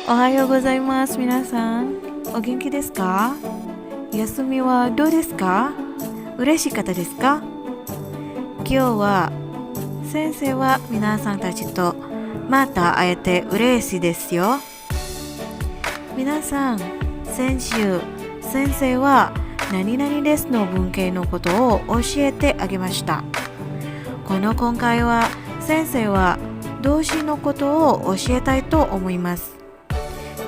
Ohayo gozaimasu, minasan. O genki desu ka? Yasumi wa dou desu ka? Ureshikatta desu ka? Kyou wa sensei wa minasan tachi to mata aete ureshii desu yo. Minasan, senshu sensei wa nani nani desu no bunkei no koto o oshiete agemashita. この今回は先生は動詞のことを教えたいと思います。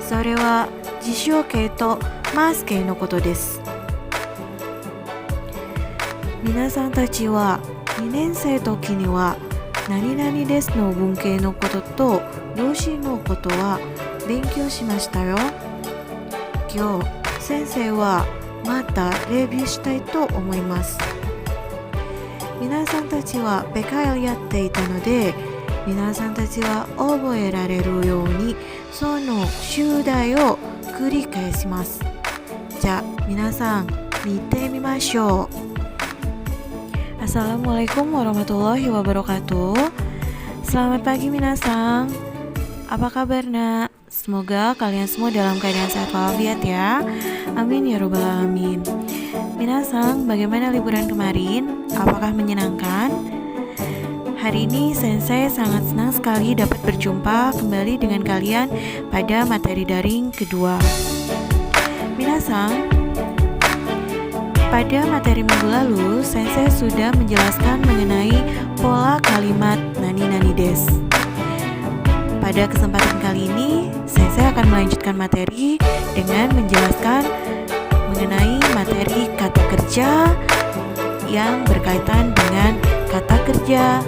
それは事象形とマス形のことです。皆さんたちは2年生の時には何々ですの文型のことと動詞のことは勉強しましたよ。今日先生はまたレビューしたいと思います。皆さんたちはペカをやっていたので、皆さんたちは覚えられるようにその宿題を繰り返します。じゃあ皆さん見てみましょう。Assalamualaikum warahmatullahi wabarakatuh. Selamat pagi minasan. Apa kabar nak? Semoga kalian semua dalam keadaan sehat walafiat ya. Amin ya robbal alamin. Minasan, bagaimana liburan kemarin? Apakah menyenangkan? Hari ini Sensei sangat senang sekali dapat berjumpa kembali dengan kalian pada materi daring kedua. Minasan, pada materi minggu lalu Sensei sudah menjelaskan mengenai pola kalimat nani-nani desu. Pada kesempatan kali ini Sensei akan melanjutkan materi dengan menjelaskan mengenai materi kata kerja yang berkaitan dengan kata kerja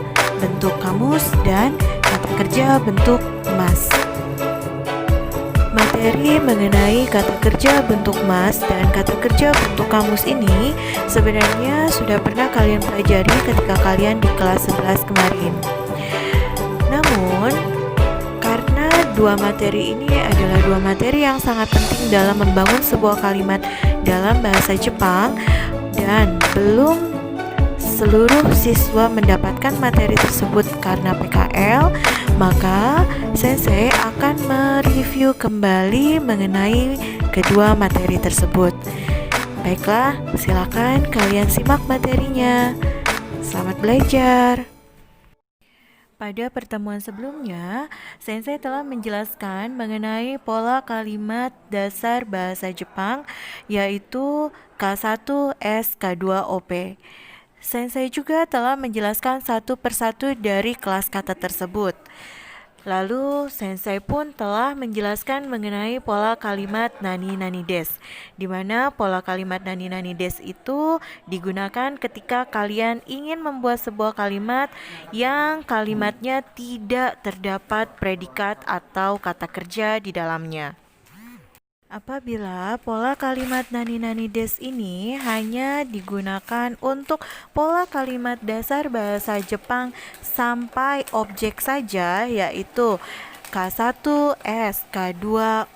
bentuk kamus dan kata kerja bentuk mas. Materi mengenai kata kerja bentuk mas dan kata kerja bentuk kamus ini sebenarnya sudah pernah kalian pelajari ketika kalian di kelas 11 kemarin. Namun, karena dua materi ini adalah dua materi yang sangat penting dalam membangun sebuah kalimat dalam bahasa Jepang dan belum seluruh siswa mendapatkan materi tersebut karena PKL, maka Sensei akan mereview kembali mengenai kedua materi tersebut. Baiklah, silakan kalian simak materinya. Selamat belajar. Pada pertemuan sebelumnya, Sensei telah menjelaskan mengenai pola kalimat dasar bahasa Jepang, yaitu K1, S, K2, OP. Sensei juga telah menjelaskan satu persatu dari kelas kata tersebut. Lalu Sensei pun telah menjelaskan mengenai pola kalimat nani-nani desu, di mana pola kalimat nani-nani desu itu digunakan ketika kalian ingin membuat sebuah kalimat yang kalimatnya tidak terdapat predikat atau kata kerja di dalamnya. Apabila pola kalimat nani-nani desu ini hanya digunakan untuk pola kalimat dasar bahasa Jepang sampai objek saja, yaitu K1, S, K2,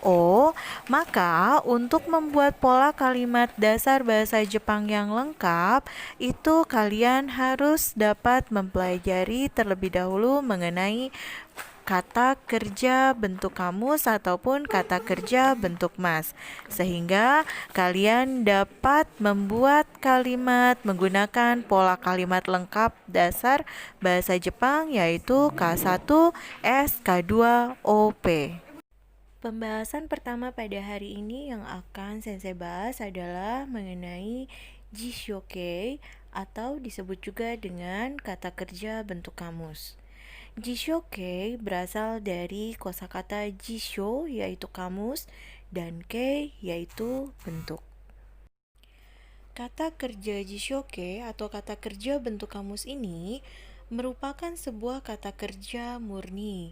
O, maka untuk membuat pola kalimat dasar bahasa Jepang yang lengkap, itu kalian harus dapat mempelajari terlebih dahulu mengenai kata kerja bentuk kamus ataupun kata kerja bentuk mas, sehingga kalian dapat membuat kalimat menggunakan pola kalimat lengkap dasar bahasa Jepang, yaitu K1, S, K2, OP. Pembahasan pertama pada hari ini yang akan Sensei bahas adalah mengenai jishoke atau disebut juga dengan kata kerja bentuk kamus. Jishoke berasal dari kosakata jisho yaitu kamus dan kei yaitu bentuk. Kata kerja jishoke atau kata kerja bentuk kamus ini merupakan sebuah kata kerja murni.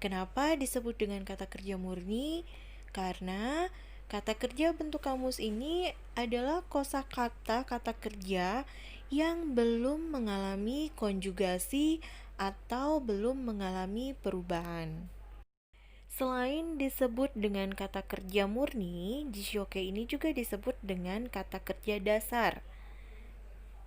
Kenapa disebut dengan kata kerja murni? Karena kata kerja bentuk kamus ini adalah kosakata kata kerja yang belum mengalami konjugasi atau belum mengalami perubahan. Selain disebut dengan kata kerja murni, jishoke ini juga disebut dengan kata kerja dasar.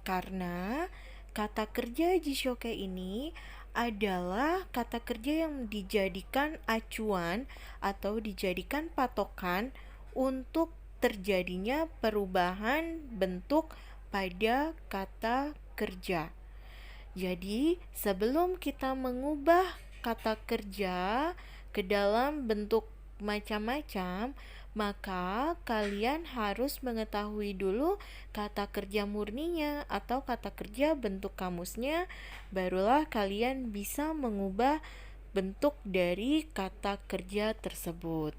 Karena kata kerja jishoke ini adalah kata kerja yang dijadikan acuan atau dijadikan patokan untuk terjadinya perubahan bentuk pada kata kerja. Jadi, sebelum kita mengubah kata kerja ke dalam bentuk macam-macam, maka kalian harus mengetahui dulu kata kerja murninya atau kata kerja bentuk kamusnya, barulah kalian bisa mengubah bentuk dari kata kerja tersebut.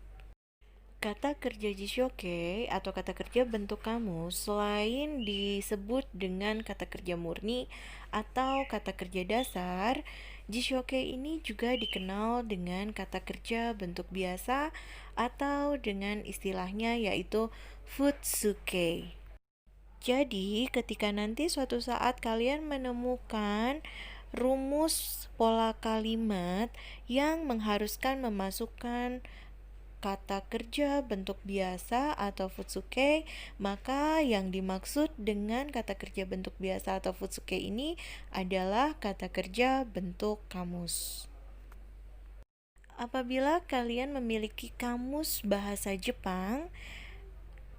Kata kerja jishoke atau kata kerja bentuk kamus selain disebut dengan kata kerja murni atau kata kerja dasar, jishoke ini juga dikenal dengan kata kerja bentuk biasa atau dengan istilahnya yaitu futsuke. Jadi, ketika nanti suatu saat kalian menemukan rumus pola kalimat yang mengharuskan memasukkan kata kerja bentuk biasa atau futsuke, maka yang dimaksud dengan kata kerja bentuk biasa atau futsuke ini adalah kata kerja bentuk kamus. Apabila kalian memiliki kamus bahasa Jepang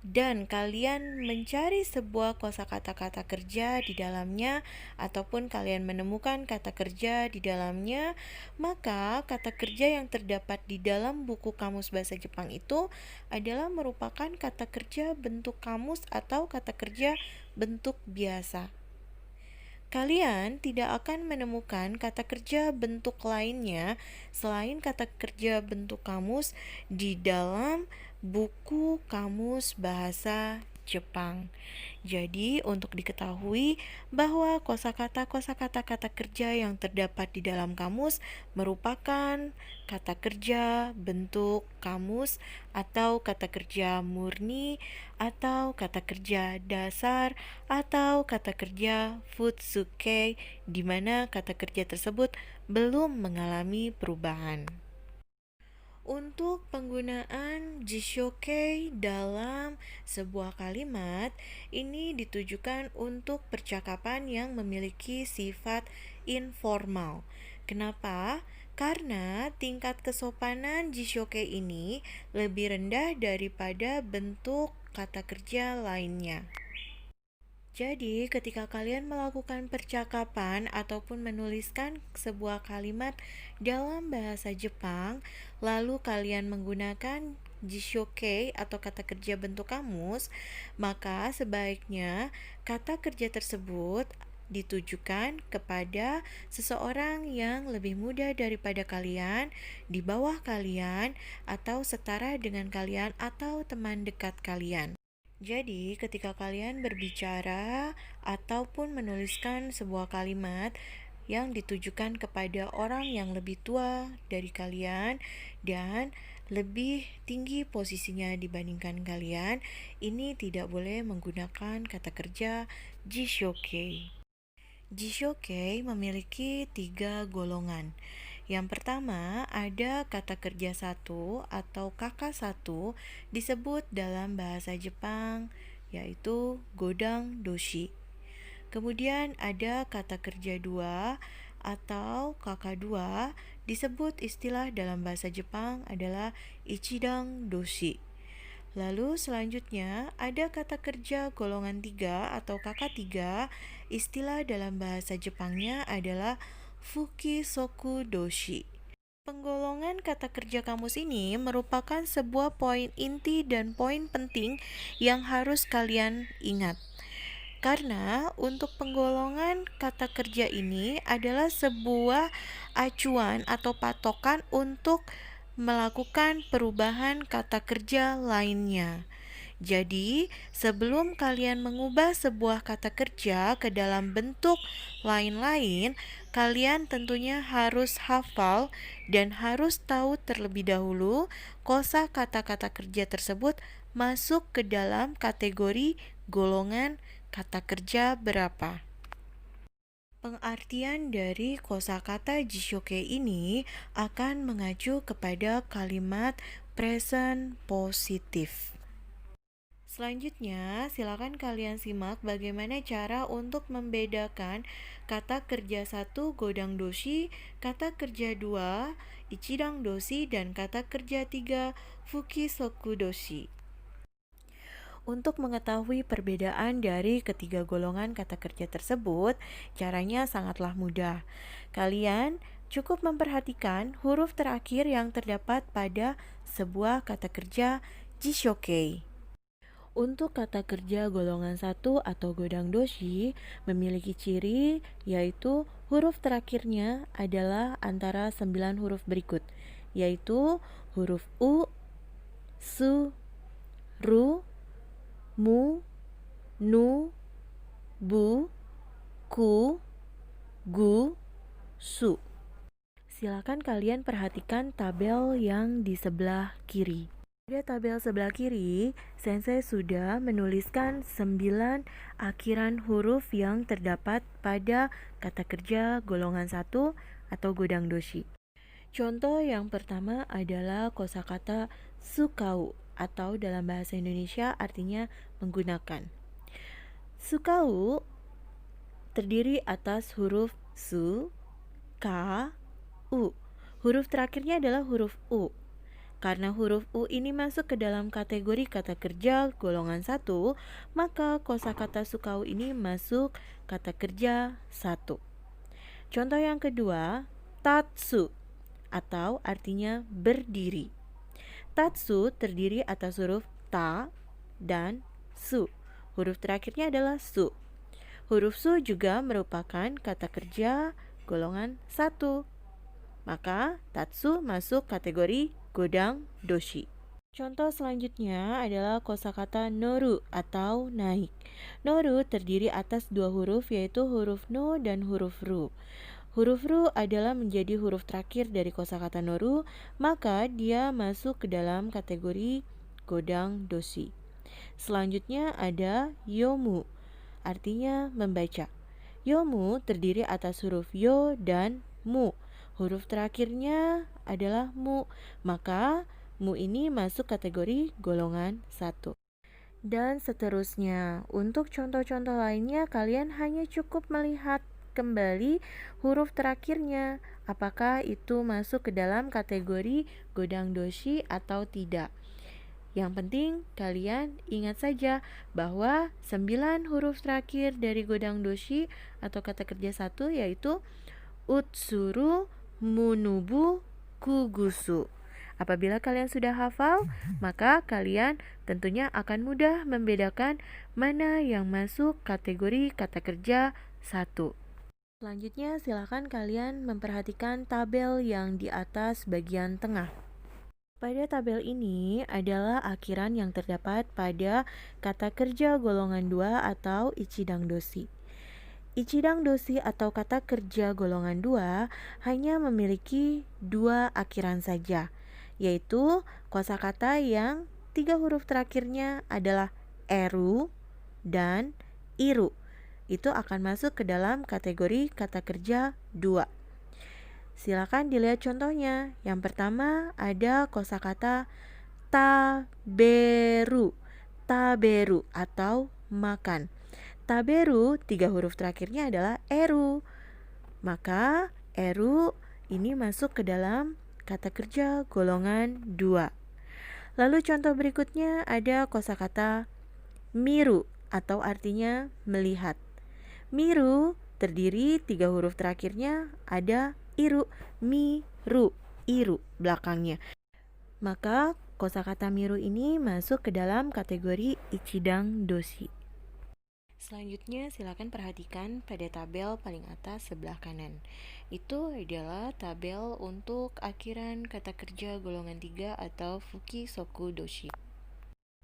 dan kalian mencari sebuah kosakata kata kerja di dalamnya ataupun kalian menemukan kata kerja di dalamnya, maka kata kerja yang terdapat di dalam buku kamus bahasa Jepang itu adalah merupakan kata kerja bentuk kamus atau kata kerja bentuk biasa. Kalian tidak akan menemukan kata kerja bentuk lainnya selain kata kerja bentuk kamus di dalam buku kamus bahasa Jepang. Jadi, untuk diketahui bahwa kosakata kata kerja yang terdapat di dalam kamus merupakan kata kerja bentuk kamus atau kata kerja murni atau kata kerja dasar atau kata kerja futsuke, di mana kata kerja tersebut belum mengalami perubahan. Untuk penggunaan jishoke dalam sebuah kalimat, ini ditujukan untuk percakapan yang memiliki sifat informal. Kenapa? Karena tingkat kesopanan jishoke ini lebih rendah daripada bentuk kata kerja lainnya. Jadi, ketika kalian melakukan percakapan ataupun menuliskan sebuah kalimat dalam bahasa Jepang, lalu kalian menggunakan jishoke atau kata kerja bentuk kamus, maka sebaiknya kata kerja tersebut ditujukan kepada seseorang yang lebih muda daripada kalian, di bawah kalian, atau setara dengan kalian atau teman dekat kalian. Jadi, ketika kalian berbicara ataupun menuliskan sebuah kalimat yang ditujukan kepada orang yang lebih tua dari kalian dan lebih tinggi posisinya dibandingkan kalian, ini tidak boleh menggunakan kata kerja jishoke. Jishoke memiliki 3 golongan. Yang pertama, ada kata kerja satu atau kakak satu disebut dalam bahasa Jepang yaitu godang doshi. Kemudian ada kata kerja dua atau kakak dua disebut istilah dalam bahasa Jepang adalah ichidang doshi. Lalu selanjutnya ada kata kerja golongan 3 atau kakak 3, istilah dalam bahasa Jepangnya adalah fukisoku doshi. Penggolongan kata kerja kamus ini merupakan sebuah poin inti dan poin penting yang harus kalian ingat. Karena untuk penggolongan kata kerja ini adalah sebuah acuan atau patokan untuk melakukan perubahan kata kerja lainnya. Jadi, sebelum kalian mengubah sebuah kata kerja ke dalam bentuk lain-lain, kalian tentunya harus hafal dan harus tahu terlebih dahulu kosa kata-kata kerja tersebut masuk ke dalam kategori golongan kata kerja berapa. Pengartian dari kosakata jishoke ini akan mengacu kepada kalimat present positif. Selanjutnya, silakan kalian simak bagaimana cara untuk membedakan kata kerja 1 godang doshi, kata kerja 2 ichidang doshi, dan kata kerja 3 fukisoku doshi. Untuk mengetahui perbedaan dari ketiga golongan kata kerja tersebut, caranya sangatlah mudah. Kalian cukup memperhatikan huruf terakhir yang terdapat pada sebuah kata kerja jishokei. Untuk kata kerja golongan 1 atau godang doshi memiliki ciri yaitu huruf terakhirnya adalah antara 9 huruf berikut, yaitu huruf u, su, ru, mu, nu, bu, ku, gu, su. Silakan kalian perhatikan tabel yang di sebelah kiri. Pada tabel sebelah kiri, Sensei sudah menuliskan 9 akhiran huruf yang terdapat pada kata kerja golongan 1 atau godang doshi. Contoh yang pertama adalah kosakata sukau atau dalam bahasa Indonesia artinya menggunakan. Sukau terdiri atas huruf su, ka, u. Huruf terakhirnya adalah huruf u. Karena huruf U ini masuk ke dalam kategori kata kerja golongan 1, maka kosakata sukau ini masuk kata kerja 1. Contoh yang kedua, tatsu atau artinya berdiri. Tatsu terdiri atas huruf ta dan su. Huruf terakhirnya adalah su. Huruf su juga merupakan kata kerja golongan 1. Maka tatsu masuk kategori godang doshi. Contoh selanjutnya adalah kosakata noru atau naik. Noru terdiri atas 2 huruf yaitu huruf no dan huruf ru. Huruf ru adalah menjadi huruf terakhir dari kosakata noru, maka dia masuk ke dalam kategori godang doshi. Selanjutnya ada yomu, artinya membaca. Yomu terdiri atas huruf yo dan mu. Huruf terakhirnya adalah mu, maka mu ini masuk kategori golongan 1. Dan seterusnya. Untuk contoh-contoh lainnya, kalian hanya cukup melihat kembali huruf terakhirnya, apakah itu masuk ke dalam kategori godang doshi atau tidak. Yang penting kalian ingat saja bahwa 9 huruf terakhir dari godang doshi atau kata kerja 1 yaitu utsuru, munubu, kugusu. Apabila kalian sudah hafal, maka kalian tentunya akan mudah membedakan mana yang masuk kategori kata kerja 1. Selanjutnya, silakan kalian memperhatikan tabel yang di atas bagian tengah. Pada tabel ini adalah akhiran yang terdapat pada kata kerja golongan 2 atau ichidang doshi. Ichidang doshi atau kata kerja golongan 2 hanya memiliki 2 akhiran saja, yaitu kosakata yang 3 huruf terakhirnya adalah eru dan iru. Itu akan masuk ke dalam kategori kata kerja 2. Silakan dilihat contohnya. Yang pertama ada kosakata taberu. Taberu atau makan. Taberu 3 huruf terakhirnya adalah eru. Maka eru ini masuk ke dalam kata kerja golongan 2. Lalu contoh berikutnya ada kosakata miru atau artinya melihat. Miru terdiri 3 huruf terakhirnya ada iru. Miru, iru belakangnya. Maka kosakata miru ini masuk ke dalam kategori ichidang doshi. Selanjutnya silakan perhatikan pada tabel paling atas sebelah kanan. Itu adalah tabel untuk akhiran kata kerja golongan 3 atau fukisoku doshi.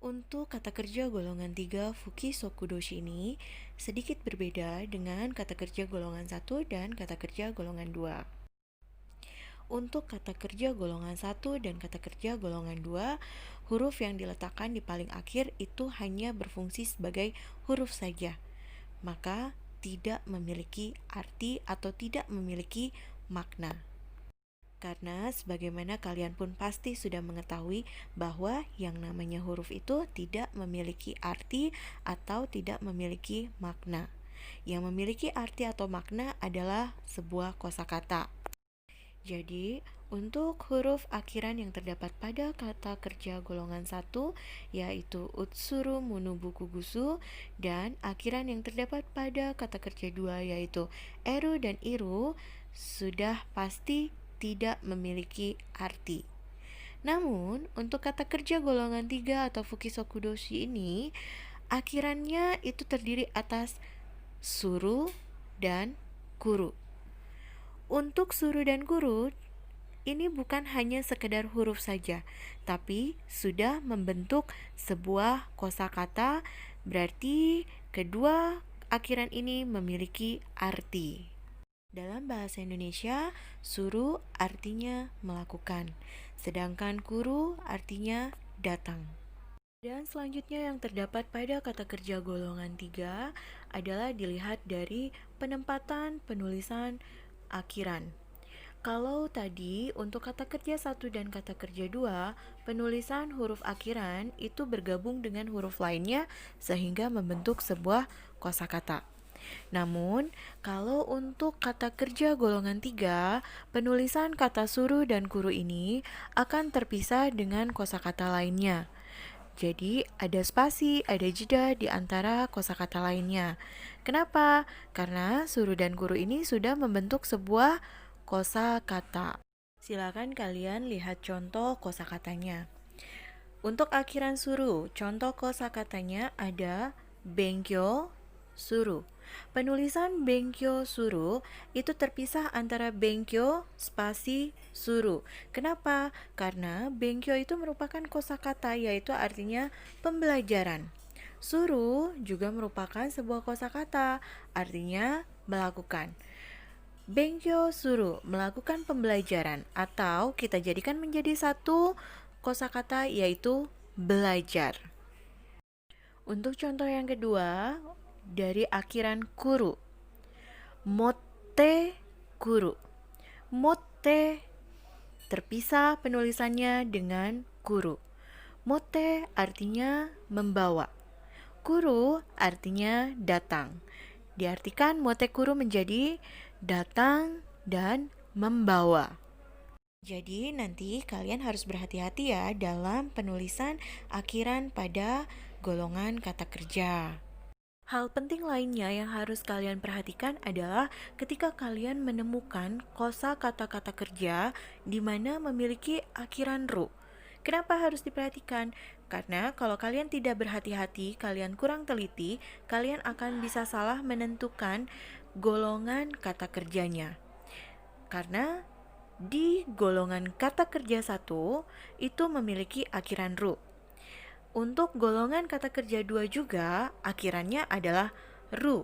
Untuk kata kerja golongan 3 fukisoku doshi ini sedikit berbeda dengan kata kerja golongan 1 dan kata kerja golongan 2. Untuk kata kerja golongan 1 dan kata kerja golongan 2, huruf yang diletakkan di paling akhir itu hanya berfungsi sebagai huruf saja, maka tidak memiliki arti atau tidak memiliki makna. Karena sebagaimana kalian pun pasti sudah mengetahui bahwa yang namanya huruf itu tidak memiliki arti atau tidak memiliki makna. Yang memiliki arti atau makna adalah sebuah kosakata. Jadi, untuk huruf akhiran yang terdapat pada kata kerja golongan 1 yaitu utsuru munubuku gusu, dan akhiran yang terdapat pada kata kerja 2 yaitu eru dan iru sudah pasti tidak memiliki arti. Namun, untuk kata kerja golongan 3 atau fukisokudoshi ini, akhirannya itu terdiri atas suru dan kuru. Untuk suru dan kuru, ini bukan hanya sekedar huruf saja, tapi sudah membentuk sebuah kosakata, berarti kedua akhiran ini memiliki arti. Dalam bahasa Indonesia, suru artinya melakukan, sedangkan kuru artinya datang. Dan selanjutnya yang terdapat pada kata kerja golongan 3 adalah dilihat dari penempatan penulisan akhiran. Kalau tadi untuk kata kerja 1 dan kata kerja 2, penulisan huruf akhiran itu bergabung dengan huruf lainnya sehingga membentuk sebuah kosakata. Namun, kalau untuk kata kerja golongan 3, penulisan kata suru dan kuru ini akan terpisah dengan kosakata lainnya. Jadi, ada spasi, ada jeda di antara kosakata lainnya. Kenapa? Karena suru dan kuru ini sudah membentuk sebuah kosakata. Silakan kalian lihat contoh kosakatanya. Untuk akhiran suru, contoh kosakatanya ada benkyo suru. Penulisan benkyo suru itu terpisah antara benkyo spasi suru. Kenapa? Karena benkyo itu merupakan kosakata, yaitu artinya pembelajaran. Suru juga merupakan sebuah kosakata, artinya melakukan. Benkyo suru, melakukan pembelajaran, atau kita jadikan menjadi satu kosakata yaitu belajar. Untuk contoh yang kedua, dari akhiran kuru, motte kuru. Motte terpisah penulisannya dengan kuru. Motte artinya membawa. Kuru artinya datang. Diartikan motte kuru menjadi datang dan membawa. Jadi nanti kalian harus berhati-hati ya dalam penulisan akhiran pada golongan kata kerja. Hal penting lainnya yang harus kalian perhatikan adalah ketika kalian menemukan kosa kata-kata kerja di mana memiliki akhiran ru. Kenapa harus diperhatikan? Karena kalau kalian tidak berhati-hati, kalian kurang teliti, kalian akan bisa salah menentukan golongan kata kerjanya. Karena di golongan kata kerja 1 itu memiliki akhiran ru. Untuk golongan kata kerja 2 juga akhirannya adalah ru.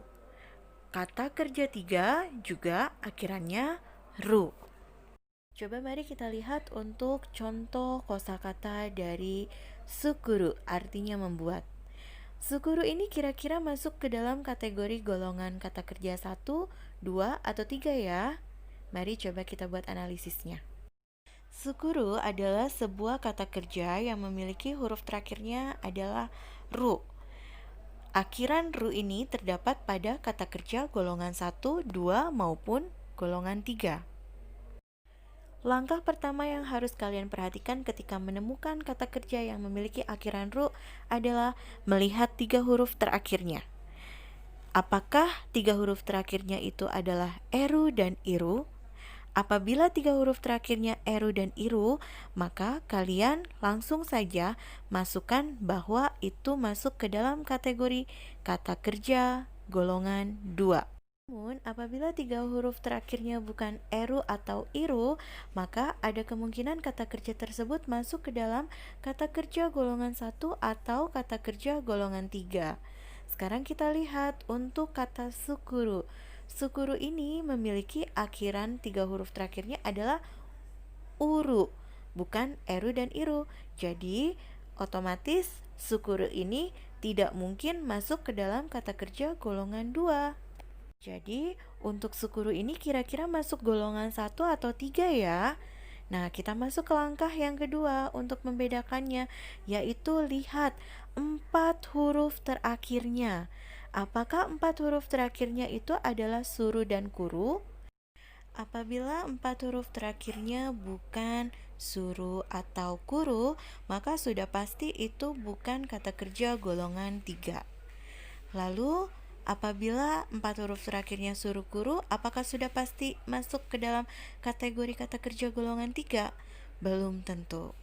Kata kerja 3 juga akhirannya ru. Coba mari kita lihat untuk contoh kosakata dari sukuru, artinya membuat. Sukuru ini kira-kira masuk ke dalam kategori golongan kata kerja 1, 2, atau 3 ya? Mari coba kita buat analisisnya. Sukuru adalah sebuah kata kerja yang memiliki huruf terakhirnya adalah ru. Akhiran ru ini terdapat pada kata kerja golongan 1, 2, maupun golongan 3. Langkah pertama yang harus kalian perhatikan ketika menemukan kata kerja yang memiliki akhiran ru adalah melihat 3 huruf terakhirnya. Apakah 3 huruf terakhirnya itu adalah eru dan iru? Apabila 3 huruf terakhirnya eru dan iru, maka kalian langsung saja masukkan bahwa itu masuk ke dalam kategori kata kerja golongan 2. Namun, apabila 3 huruf terakhirnya bukan eru atau iru, maka ada kemungkinan kata kerja tersebut masuk ke dalam kata kerja golongan 1 atau kata kerja golongan 3. Sekarang kita lihat untuk kata sukuru. Sukuru ini memiliki akhiran 3 huruf terakhirnya adalah uru, bukan eru dan iru. Jadi, otomatis sukuru ini tidak mungkin masuk ke dalam kata kerja golongan 2. Jadi, untuk sukuru ini kira-kira masuk golongan 1 atau 3 ya? Nah, kita masuk ke langkah yang kedua untuk membedakannya, yaitu lihat 4 huruf terakhirnya. Apakah 4 huruf terakhirnya itu adalah suru dan kuru? Apabila 4 huruf terakhirnya bukan suru atau kuru, maka sudah pasti itu bukan kata kerja golongan 3. Lalu, apabila 4 huruf terakhirnya suru kuru, apakah sudah pasti masuk ke dalam kategori kata kerja golongan 3? Belum tentu.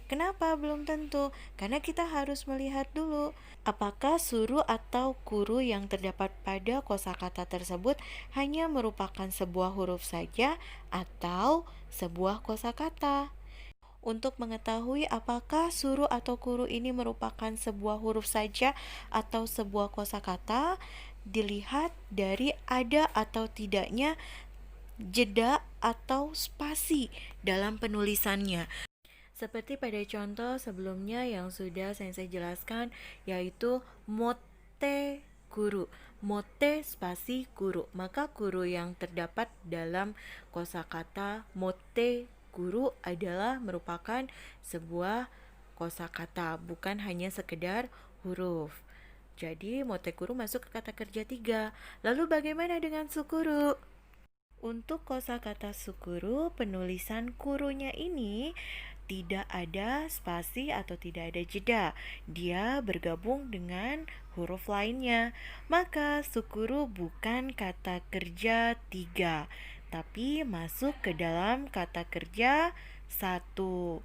Kenapa belum tentu? Karena kita harus melihat dulu apakah suru atau kuru yang terdapat pada kosakata tersebut hanya merupakan sebuah huruf saja atau sebuah kosakata. Untuk mengetahui apakah suru atau kuru ini merupakan sebuah huruf saja atau sebuah kosakata, dilihat dari ada atau tidaknya jeda atau spasi dalam penulisannya. Seperti pada contoh sebelumnya yang sudah saya jelaskan, yaitu mote guru. Mote spasi guru. Maka guru yang terdapat dalam kosakata mote guru adalah merupakan sebuah kosakata, bukan hanya sekedar huruf. Jadi mote guru masuk ke kata kerja 3. Lalu bagaimana dengan sukuru? Untuk kosakata sukuru, penulisan kurunya ini tidak ada spasi atau tidak ada jeda. Dia bergabung dengan huruf lainnya. Maka sukuru bukan kata kerja 3, tapi masuk ke dalam kata kerja 1.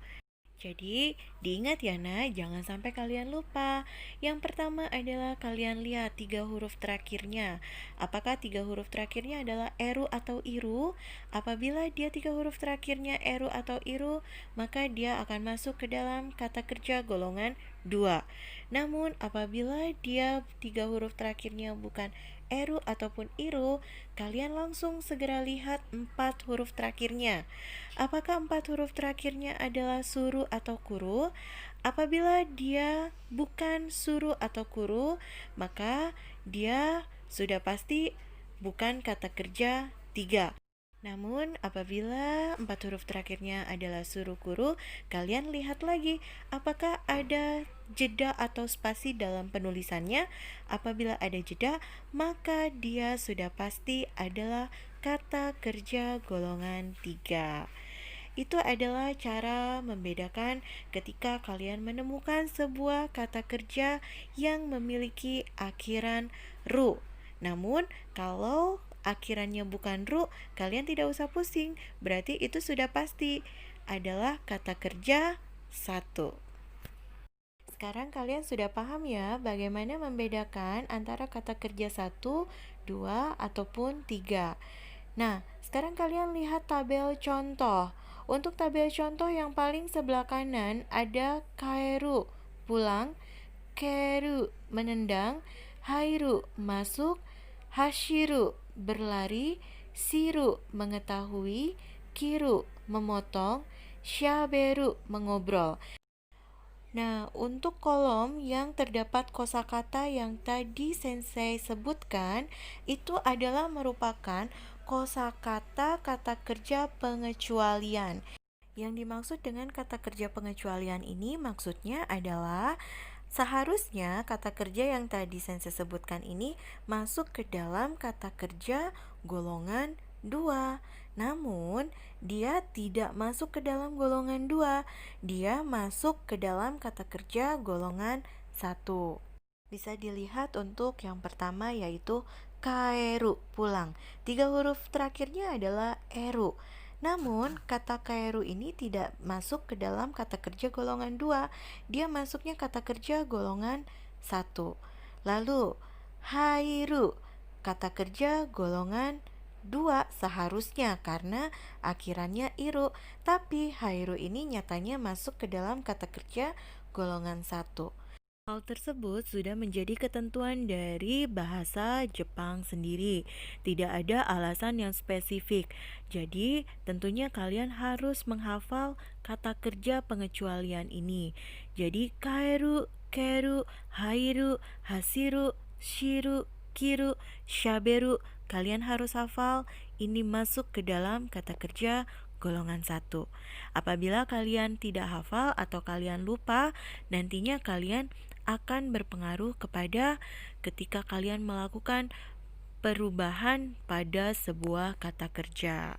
Jadi, diingat ya nak, jangan sampai kalian lupa. Yang pertama adalah kalian lihat 3 huruf terakhirnya. Apakah 3 huruf terakhirnya adalah eru atau iru? Apabila dia 3 huruf terakhirnya eru atau iru, maka dia akan masuk ke dalam kata kerja golongan 2. Namun, apabila dia 3 huruf terakhirnya bukan eru ataupun iru, kalian langsung segera lihat 4 huruf terakhirnya. Apakah 4 huruf terakhirnya adalah suru atau kuru? Apabila dia bukan suru atau kuru, maka dia sudah pasti bukan kata kerja 3. Namun apabila 4 huruf terakhirnya adalah suru kuru, kalian lihat lagi apakah ada jeda atau spasi dalam penulisannya. Apabila ada jeda, maka dia sudah pasti adalah kata kerja golongan 3. Itu adalah cara membedakan ketika kalian menemukan sebuah kata kerja yang memiliki akhiran ru. Namun, kalau akhirannya bukan ru, kalian tidak usah pusing. Berarti itu sudah pasti adalah kata kerja 1. Sekarang kalian sudah paham ya bagaimana membedakan antara kata kerja 1, 2, ataupun 3. Nah, sekarang kalian lihat tabel contoh. Untuk tabel contoh yang paling sebelah kanan ada kaeru, pulang, keru, menendang, hairu, masuk, hashiru, berlari, siru, mengetahui, kiru, memotong, syaberu, mengobrol. Nah, untuk kolom yang terdapat kosakata yang tadi Sensei sebutkan, itu adalah merupakan kosakata kata kerja pengecualian. Yang dimaksud dengan kata kerja pengecualian ini maksudnya adalah seharusnya kata kerja yang tadi Sensei sebutkan ini masuk ke dalam kata kerja golongan 2. Namun, dia tidak masuk ke dalam golongan 2. Dia masuk ke dalam kata kerja golongan 1. Bisa dilihat untuk yang pertama yaitu kaeru, pulang. 3 huruf terakhirnya adalah eru. Namun, kata kaeru ini tidak masuk ke dalam kata kerja golongan 2. Dia masuknya kata kerja golongan 1. Lalu, hairu, kata kerja golongan 2 seharusnya karena akhirannya iru. Tapi hairu ini nyatanya masuk ke dalam kata kerja golongan 1. Hal tersebut sudah menjadi ketentuan dari bahasa Jepang sendiri. Tidak ada alasan yang spesifik. Jadi, tentunya kalian harus menghafal kata kerja pengecualian ini. Jadi, kaeru, keru, hairu, hasiru, shiru, kiru, shaberu. Kalian harus hafal ini masuk ke dalam kata kerja golongan 1. Apabila kalian tidak hafal atau kalian lupa, nantinya kalian akan berpengaruh kepada ketika kalian melakukan perubahan pada sebuah kata kerja.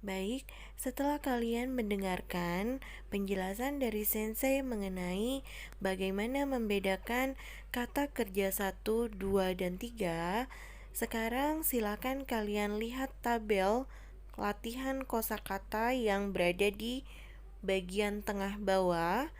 Baik, setelah kalian mendengarkan penjelasan dari Sensei mengenai bagaimana membedakan kata kerja 1, 2, dan 3, sekarang silakan kalian lihat tabel latihan kosakata yang berada di bagian tengah bawah.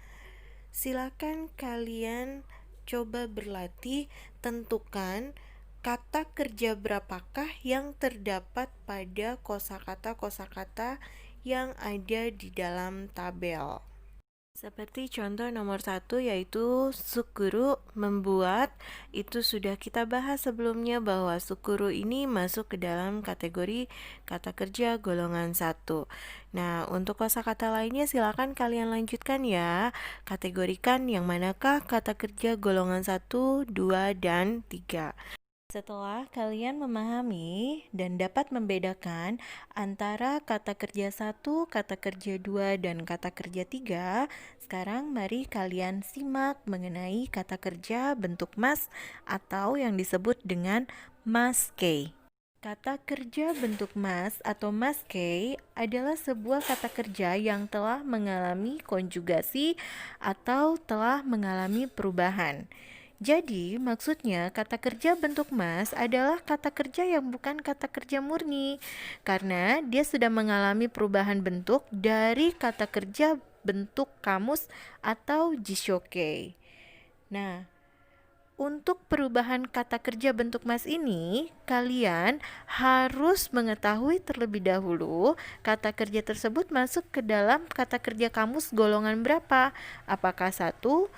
Silakan kalian coba berlatih, tentukan kata kerja berapakah yang terdapat pada kosakata-kosakata yang ada di dalam tabel. Seperti contoh nomor 1 yaitu sukuru, membuat. Itu sudah kita bahas sebelumnya bahwa sukuru ini masuk ke dalam kategori kata kerja golongan 1. Nah, untuk kosakata lainnya silakan kalian lanjutkan ya. Kategorikan yang manakah kata kerja golongan 1, 2, dan 3. Setelah kalian memahami dan dapat membedakan antara kata kerja 1, kata kerja 2, dan kata kerja 3, sekarang mari kalian simak mengenai kata kerja bentuk mas atau yang disebut dengan maskei. Kata kerja bentuk mas atau maskei adalah sebuah kata kerja yang telah mengalami konjugasi atau telah mengalami perubahan. Jadi, maksudnya kata kerja bentuk mas adalah kata kerja yang bukan kata kerja murni, karena dia sudah mengalami perubahan bentuk dari kata kerja bentuk kamus atau jishoke. Nah, untuk perubahan kata kerja bentuk mas ini, kalian harus mengetahui terlebih dahulu kata kerja tersebut masuk ke dalam kata kerja kamus golongan berapa, apakah 1, 2,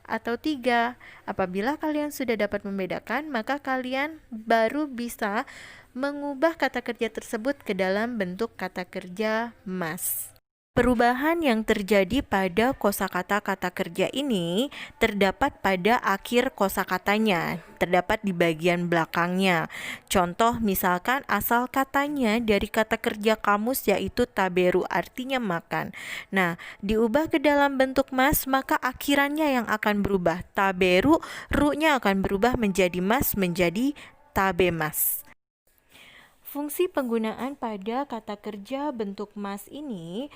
atau 3. Apabila kalian sudah dapat membedakan, maka kalian baru bisa mengubah kata kerja tersebut ke dalam bentuk kata kerja mas. Perubahan yang terjadi pada kosakata kata kerja ini terdapat pada akhir kosakatanya, terdapat di bagian belakangnya. Contoh misalkan asal katanya dari kata kerja kamus yaitu taberu, artinya makan. Nah, diubah ke dalam bentuk mas, maka akhirannya yang akan berubah. Taberu, ru-nya akan berubah menjadi mas, menjadi tabemas. Fungsi penggunaan pada kata kerja bentuk mas ini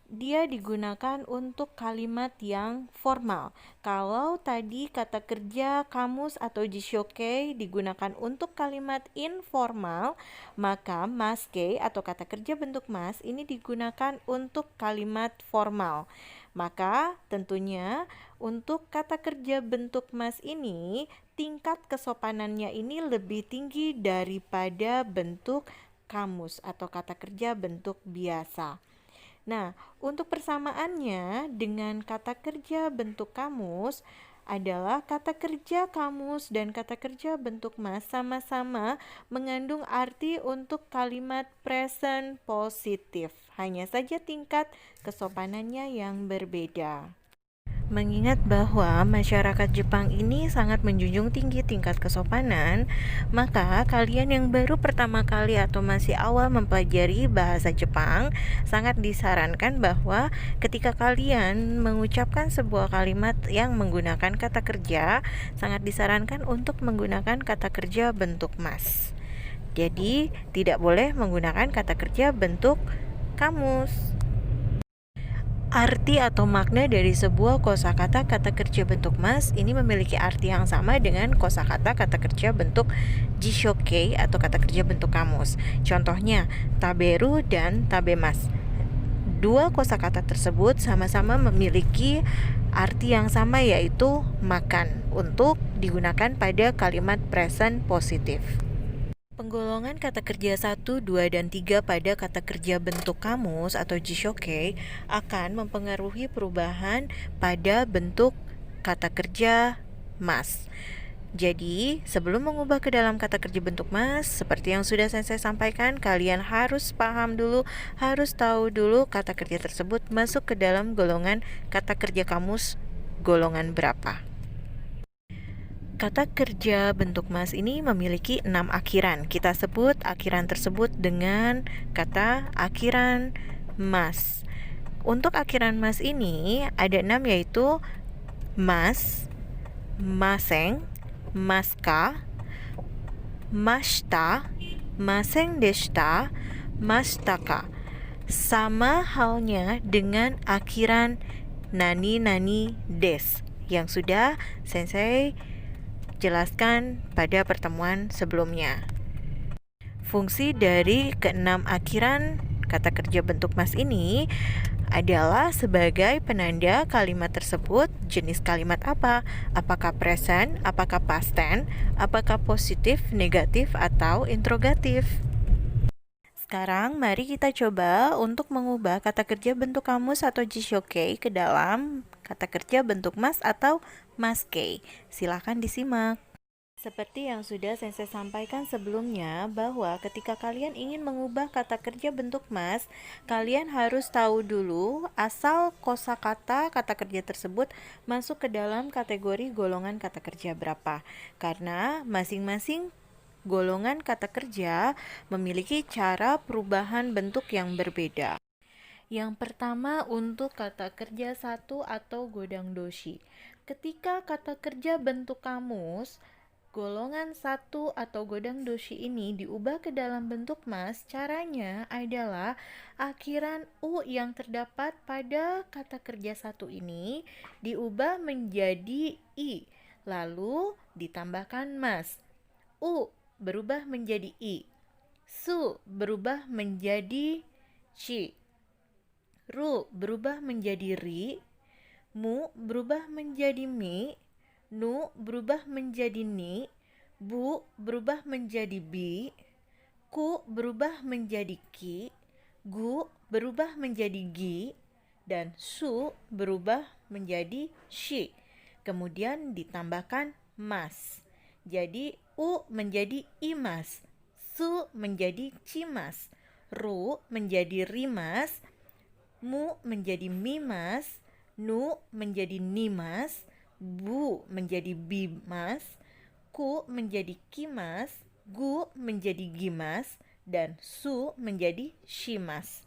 dia digunakan untuk kalimat yang formal. Kalau tadi kata kerja kamus atau jishoke digunakan untuk kalimat informal, maka maske atau kata kerja bentuk mas ini digunakan untuk kalimat formal. Maka tentunya untuk kata kerja bentuk mas ini tingkat kesopanannya ini lebih tinggi daripada bentuk kamus atau kata kerja bentuk biasa. Nah, untuk persamaannya dengan kata kerja bentuk kamus adalah kata kerja kamus dan kata kerja bentuk mas sama-sama mengandung arti untuk kalimat present positif. Hanya saja tingkat kesopanannya yang berbeda. Mengingat bahwa masyarakat Jepang ini sangat menjunjung tinggi tingkat kesopanan, maka kalian yang baru pertama kali atau masih awal mempelajari bahasa Jepang, sangat disarankan bahwa ketika kalian mengucapkan sebuah kalimat yang menggunakan kata kerja, sangat disarankan untuk menggunakan kata kerja bentuk mas. Jadi, tidak boleh menggunakan kata kerja bentuk kamus. Arti atau makna dari sebuah kosakata kata kerja bentuk mas ini memiliki arti yang sama dengan kosakata kata kerja bentuk jishoke atau kata kerja bentuk kamus. Contohnya, taberu dan tabemas. Dua kosakata tersebut sama-sama memiliki arti yang sama yaitu makan untuk digunakan pada kalimat present positif. Penggolongan kata kerja 1, 2, dan 3 pada kata kerja bentuk kamus atau jishoke akan mempengaruhi perubahan pada bentuk kata kerja mas. Jadi, sebelum mengubah ke dalam kata kerja bentuk mas, seperti yang sudah saya sampaikan, kalian harus paham dulu, harus tahu dulu kata kerja tersebut masuk ke dalam golongan kata kerja kamus golongan berapa. Kata kerja bentuk mas ini memiliki 6 akhiran. Kita sebut akhiran tersebut dengan kata akhiran mas. Untuk akhiran mas ini ada 6, yaitu mas, maseng, maska, mashita, maseng deshita, mashitaka. Sama halnya dengan akhiran nani des yang sudah sensei jelaskan pada pertemuan sebelumnya. Fungsi dari keenam akhiran kata kerja bentuk mas ini adalah sebagai penanda kalimat tersebut jenis kalimat apa, apakah present, apakah past tense, apakah positif, negatif, atau interrogatif. Sekarang mari kita coba untuk mengubah kata kerja bentuk kamus atau jishoke ke dalam kata kerja bentuk mas atau maskei. Silakan disimak. Seperti yang sudah sensei sampaikan sebelumnya, bahwa ketika kalian ingin mengubah kata kerja bentuk mas, kalian harus tahu dulu asal kosakata kata kerja tersebut masuk ke dalam kategori golongan kata kerja berapa. Karena masing-masing golongan kata kerja memiliki cara perubahan bentuk yang berbeda. Yang pertama untuk kata kerja satu atau godang doshi. Ketika kata kerja bentuk kamus golongan 1 atau godang doshi ini diubah ke dalam bentuk mas, caranya adalah akhiran u yang terdapat pada kata kerja 1 ini diubah menjadi i, lalu ditambahkan mas. U berubah menjadi i, su berubah menjadi ci, ru berubah menjadi ri, mu berubah menjadi mi, nu berubah menjadi ni, bu berubah menjadi bi, ku berubah menjadi ki, gu berubah menjadi gi, dan su berubah menjadi shi. Kemudian ditambahkan mas. Jadi u menjadi imas, su menjadi cimas, ru menjadi rimas, mu menjadi mimas, nu menjadi nimas, bu menjadi bimas, ku menjadi kimas, gu menjadi gimas, dan su menjadi shimas.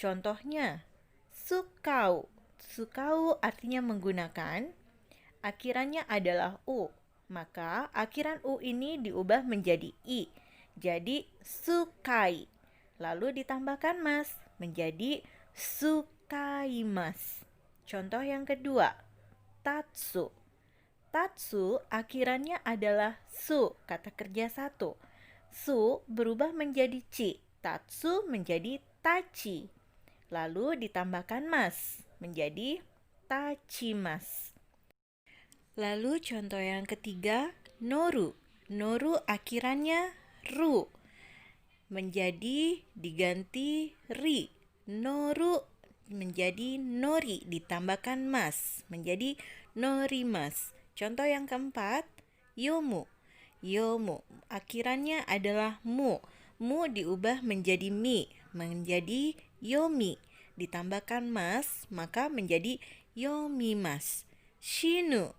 Contohnya, sukau. Sukau artinya menggunakan, akhirannya adalah u, maka akhiran u ini diubah menjadi i, jadi sukai. Lalu ditambahkan mas menjadi sukaimas. Contoh yang kedua, tatsu. Tatsu akhirannya adalah su, kata kerja 1. Su berubah menjadi ci, tatsu menjadi tachi. Lalu ditambahkan mas menjadi tachimas. Lalu contoh yang ketiga, noru. Noru akhirannya ru menjadi diganti ri. Noru menjadi nori ditambahkan mas menjadi norimas. Contoh yang keempat, yomu. Yomu akhirannya adalah mu. Mu diubah menjadi mi menjadi yomi ditambahkan mas maka menjadi yomimas. Shinu.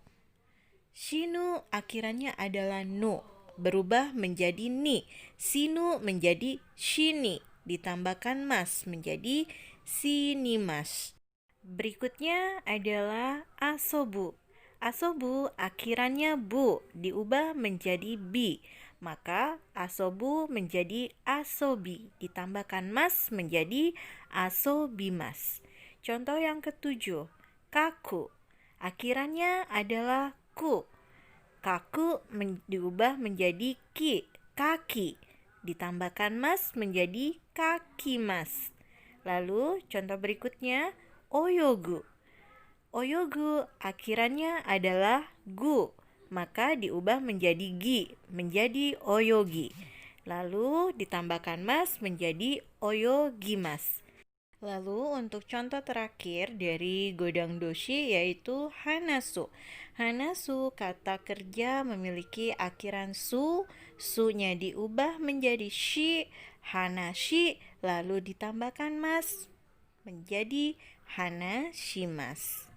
Shinu akhirannya adalah nu berubah menjadi ni. Sinu menjadi shini ditambahkan mas menjadi sinimas. Berikutnya adalah asobu. Asobu akhirannya bu diubah menjadi bi, maka asobu menjadi asobi ditambahkan mas menjadi asobimas. Contoh yang ketujuh, kaku. Akhirannya adalah ku. Kaku diubah menjadi ki, kaki ditambahkan mas menjadi kakimas. Lalu contoh berikutnya, oyogu. Oyogu akhirannya adalah gu, maka diubah menjadi gi menjadi oyogi. Lalu ditambahkan mas menjadi oyogimas. Lalu untuk contoh terakhir dari godang doshi yaitu hanasu. Hanasu kata kerja memiliki akhiran su, su-nya diubah menjadi shi, hanashi, lalu ditambahkan mas menjadi hanashimas.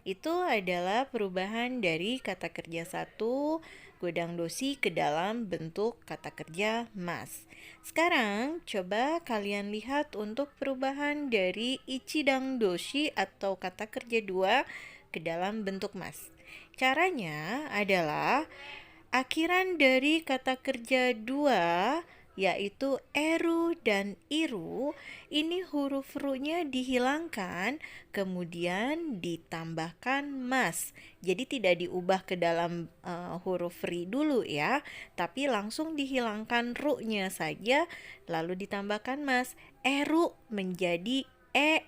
Itu adalah perubahan dari kata kerja satu godang doshi ke dalam bentuk kata kerja mas. Sekarang coba kalian lihat untuk perubahan dari ichidang doshi atau kata kerja dua ke dalam bentuk mas. Caranya adalah akhiran dari kata kerja dua yaitu eru dan iru, ini huruf ru-nya dihilangkan, kemudian ditambahkan mas. Jadi tidak diubah ke dalam huruf ri dulu ya, tapi langsung dihilangkan ru-nya saja, lalu ditambahkan mas. Eru menjadi e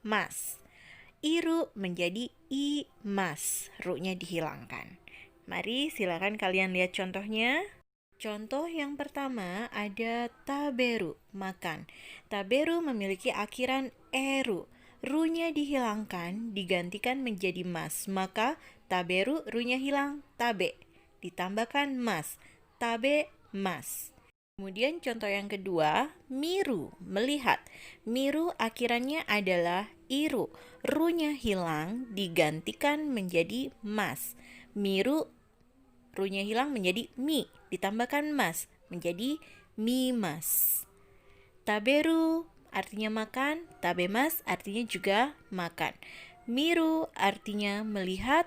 mas. Iru menjadi i mas, ru-nya dihilangkan. Mari silakan kalian lihat contohnya. Contoh yang pertama ada taberu, makan. Taberu memiliki akhiran eru. Ru-nya dihilangkan, digantikan menjadi mas. Maka taberu ru-nya hilang, tabe. Ditambahkan mas, tabe mas. Kemudian contoh yang kedua, miru, melihat. Miru akhirannya adalah iru. Ru-nya hilang, digantikan menjadi mas. Miru ru-nya hilang menjadi mi, ditambahkan mas menjadi mi mas. Taberu artinya makan, tabemas artinya juga makan. Miru artinya melihat,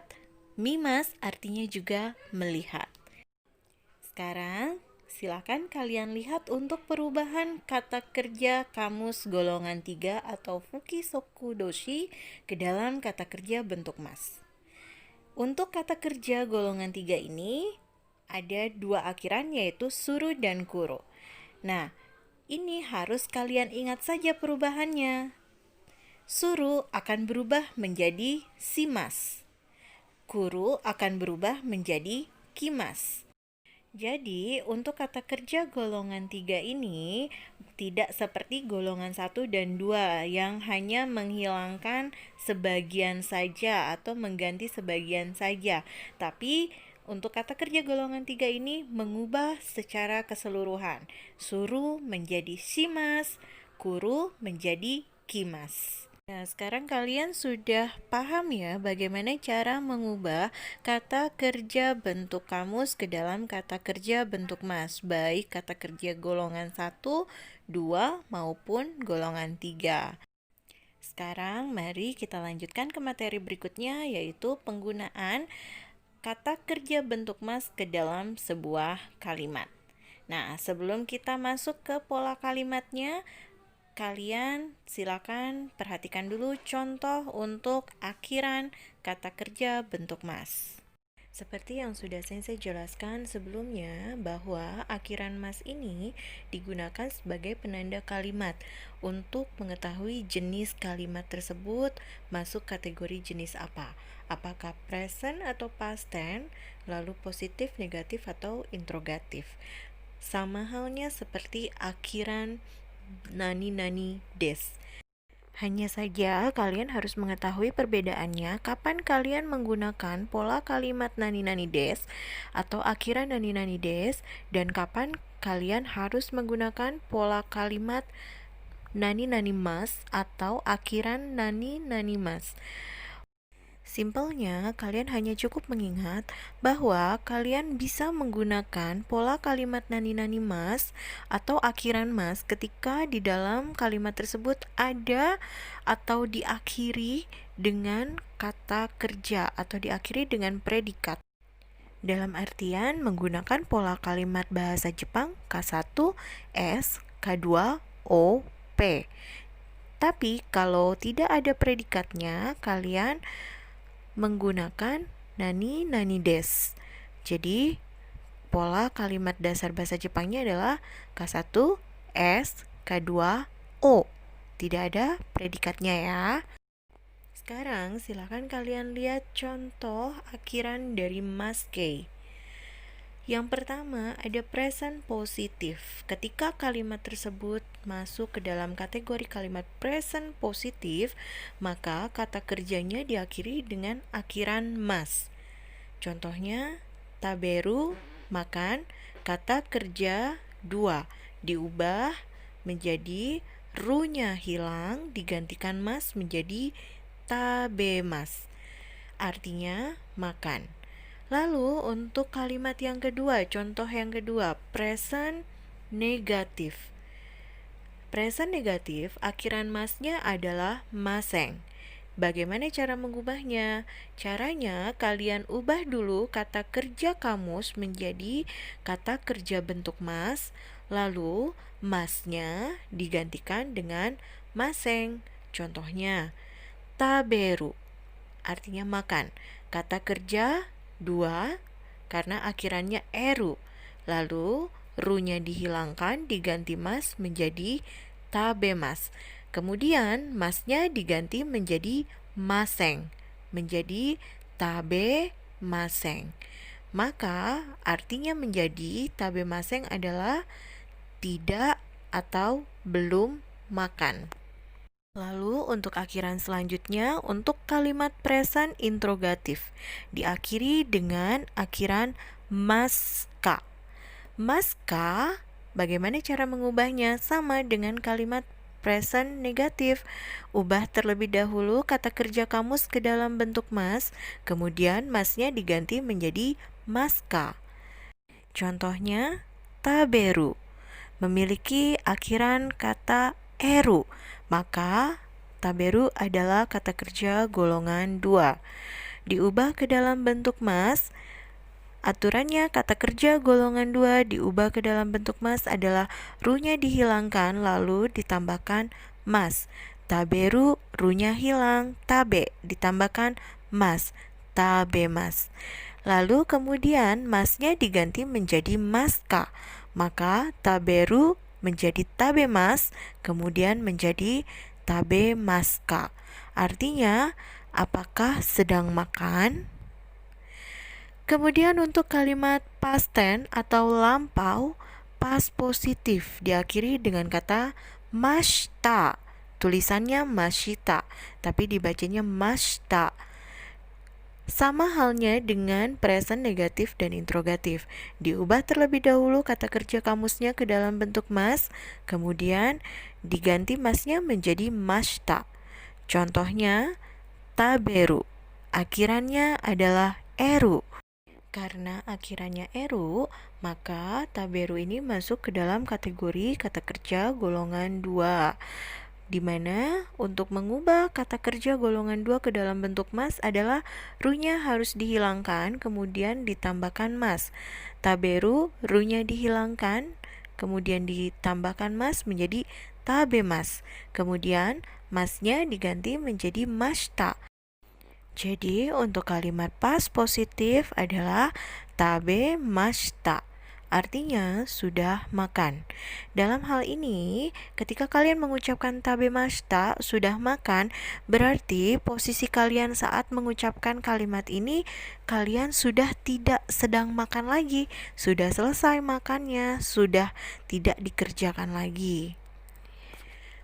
mimas artinya juga melihat. Sekarang silakan kalian lihat untuk perubahan kata kerja kamus golongan 3 atau fukisoku doshi ke dalam kata kerja bentuk mas. Untuk kata kerja golongan 3 ini ada dua akhiran yaitu suru dan kuro. Nah, ini harus kalian ingat saja perubahannya. Suru akan berubah menjadi simas. Kuro akan berubah menjadi kimas. Jadi, untuk kata kerja golongan 3 ini tidak seperti golongan 1 dan 2 yang hanya menghilangkan sebagian saja atau mengganti sebagian saja. Tapi, untuk kata kerja golongan 3 ini mengubah secara keseluruhan. Suru menjadi simas, kuru menjadi kimas. Nah, sekarang kalian sudah paham ya bagaimana cara mengubah kata kerja bentuk kamus ke dalam kata kerja bentuk mas, baik kata kerja golongan 1, 2 maupun golongan 3. Sekarang mari kita lanjutkan ke materi berikutnya yaitu penggunaan kata kerja bentuk mas ke dalam sebuah kalimat. Nah, sebelum kita masuk ke pola kalimatnya, kalian silakan perhatikan dulu contoh untuk akhiran kata kerja bentuk mas. Seperti yang sudah Sensei jelaskan sebelumnya bahwa akhiran mas ini digunakan sebagai penanda kalimat untuk mengetahui jenis kalimat tersebut masuk kategori jenis apa. Apakah present atau past tense, lalu positif, negatif, atau interrogatif. Sama halnya seperti akhiran nani des. Hanya saja kalian harus mengetahui perbedaannya kapan kalian menggunakan pola kalimat nani des atau akhiran nani des dan kapan kalian harus menggunakan pola kalimat nani mas atau akhiran nani mas. Simpelnya, kalian hanya cukup mengingat bahwa kalian bisa menggunakan pola kalimat nani mas atau akhiran mas ketika di dalam kalimat tersebut ada atau diakhiri dengan kata kerja atau diakhiri dengan predikat. Dalam artian menggunakan pola kalimat bahasa Jepang K1, S, K2, O, P. Tapi kalau tidak ada predikatnya, kalian menggunakan nani des. Jadi pola kalimat dasar bahasa Jepangnya adalah K1, S, K2, O. Tidak ada predikatnya ya. Sekarang silakan kalian lihat contoh akhiran dari maske. Yang pertama ada present positif. Ketika kalimat tersebut masuk ke dalam kategori kalimat present positif, maka kata kerjanya diakhiri dengan akhiran mas. Contohnya, taberu, makan, kata kerja 2 diubah menjadi ru-nya hilang, digantikan mas menjadi tabemas. artinya makan. Lalu untuk kalimat yang kedua, contoh yang kedua, present negatif. Present negatif, akhiran masnya adalah maseng. Bagaimana cara mengubahnya? Caranya, kalian ubah dulu kata kerja kamus menjadi kata kerja bentuk mas, lalu masnya digantikan dengan maseng. Contohnya, taberu, artinya makan. Kata kerja dua karena akhirannya eru. Lalu ru-nya dihilangkan diganti mas menjadi tabemas. Kemudian masnya diganti menjadi maseng, menjadi tabe maseng. Maka artinya menjadi tabe maseng adalah tidak atau belum makan. Lalu untuk akhiran selanjutnya, untuk kalimat present interrogatif diakhiri dengan akhiran maska. Maska, bagaimana cara mengubahnya? Sama dengan kalimat present negatif. Ubah terlebih dahulu kata kerja kamus ke dalam bentuk mas, kemudian masnya diganti menjadi maska. Contohnya, taberu memiliki akhiran kata eru, maka taberu adalah kata kerja golongan 2. Diubah ke dalam bentuk mas. Aturannya kata kerja golongan 2 diubah ke dalam bentuk mas adalah ru-nya dihilangkan lalu ditambahkan mas. Taberu, ru-nya hilang, tabe ditambahkan mas, tabe mas. Lalu kemudian masnya diganti menjadi maska. Maka taberu menjadi tabe mas, kemudian menjadi tabe maska. Artinya, apakah sedang makan? Kemudian untuk kalimat past tense atau lampau, past positif diakhiri dengan kata mashita. Tulisannya mashita, tapi dibacanya mashita. Sama halnya dengan present negatif dan interrogatif. Diubah terlebih dahulu kata kerja kamusnya ke dalam bentuk mas, kemudian diganti masnya menjadi mashita. Contohnya, taberu. Akhirannya adalah eru. Karena akhirannya eru, maka taberu ini masuk ke dalam kategori kata kerja golongan 2. Di mana untuk mengubah kata kerja golongan 2 ke dalam bentuk mas adalah ru-nya harus dihilangkan, kemudian ditambahkan mas. Taberu, ru-nya dihilangkan, kemudian ditambahkan mas menjadi tabe mas. Kemudian masnya diganti menjadi mashita. Jadi untuk kalimat past positif adalah tabe mashita. Artinya sudah makan. Dalam hal ini, ketika kalian mengucapkan tabe mashita, sudah makan, berarti posisi kalian saat mengucapkan kalimat ini, kalian sudah tidak sedang makan lagi, sudah selesai makannya, sudah tidak dikerjakan lagi.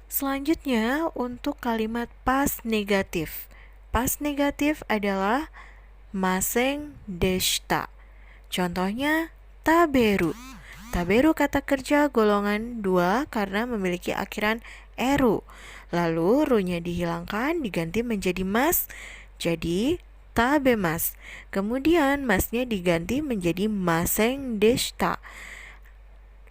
Selanjutnya untuk kalimat past negatif. Past negatif adalah maseng deshita. Contohnya taberu. Taberu kata kerja golongan 2 karena memiliki akhiran eru. Lalu ru-nya dihilangkan diganti menjadi mas, jadi tabe mas. Kemudian masnya diganti menjadi maseng deshita.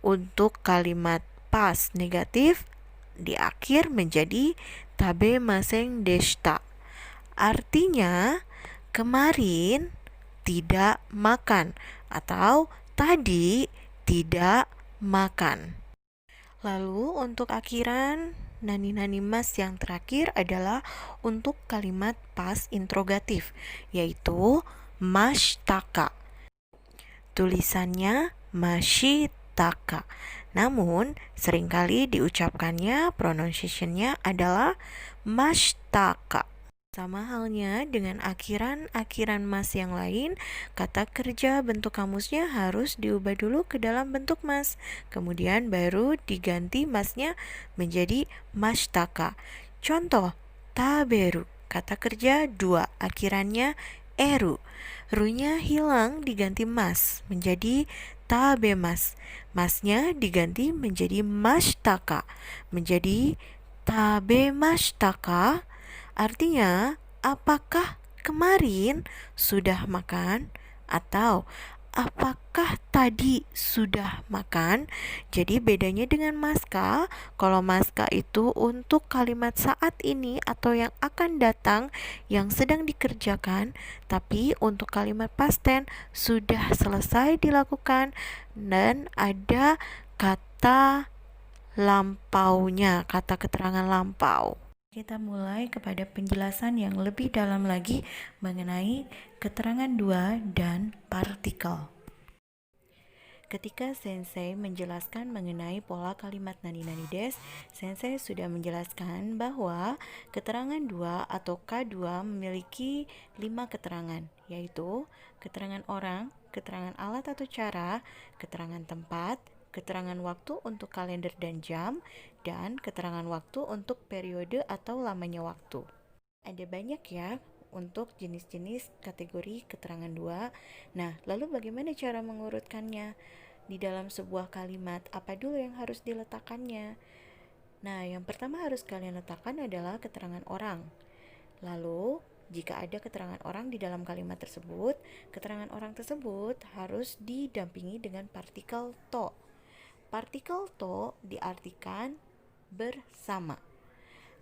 Untuk kalimat past negatif di akhir menjadi tabe maseng deshita. Artinya kemarin tidak makan atau tadi tidak makan. Lalu untuk akhiran nani-nani mas yang terakhir adalah untuk kalimat past interrogatif, yaitu mashtaka. Tulisannya mashitaka. Namun seringkali diucapkannya pronunciation-nya adalah mashtaka. Sama halnya dengan akhiran mas yang lain, kata kerja bentuk kamusnya harus diubah dulu ke dalam bentuk mas. Kemudian baru diganti masnya menjadi mashtaka. Contoh, taberu, kata kerja 2, akhirannya eru. Ru-nya hilang diganti mas menjadi tabe mas. Masnya diganti menjadi mashtaka, menjadi tabe mashtaka. Artinya, apakah kemarin sudah makan, atau apakah tadi sudah makan. Jadi bedanya dengan maska, kalau maska itu untuk kalimat saat ini atau yang akan datang yang sedang dikerjakan, tapi untuk kalimat past tense sudah selesai dilakukan dan ada kata lampaunya, kata keterangan lampau. Kita mulai kepada penjelasan yang lebih dalam lagi mengenai keterangan dua dan partikel. Ketika Sensei menjelaskan mengenai pola kalimat nani-nani des, Sensei sudah menjelaskan bahwa keterangan dua atau K2 memiliki 5 keterangan, yaitu keterangan orang, keterangan alat atau cara, keterangan tempat, keterangan waktu untuk kalender dan jam, dan keterangan waktu untuk periode atau lamanya waktu. Ada banyak ya untuk jenis-jenis kategori keterangan dua. Nah, lalu bagaimana cara mengurutkannya? Di dalam sebuah kalimat, apa dulu yang harus diletakkannya? Nah, yang pertama harus kalian letakkan adalah keterangan orang. Lalu, jika ada keterangan orang di dalam kalimat tersebut, keterangan orang tersebut harus didampingi dengan partikel to. Partikel to diartikan bersama.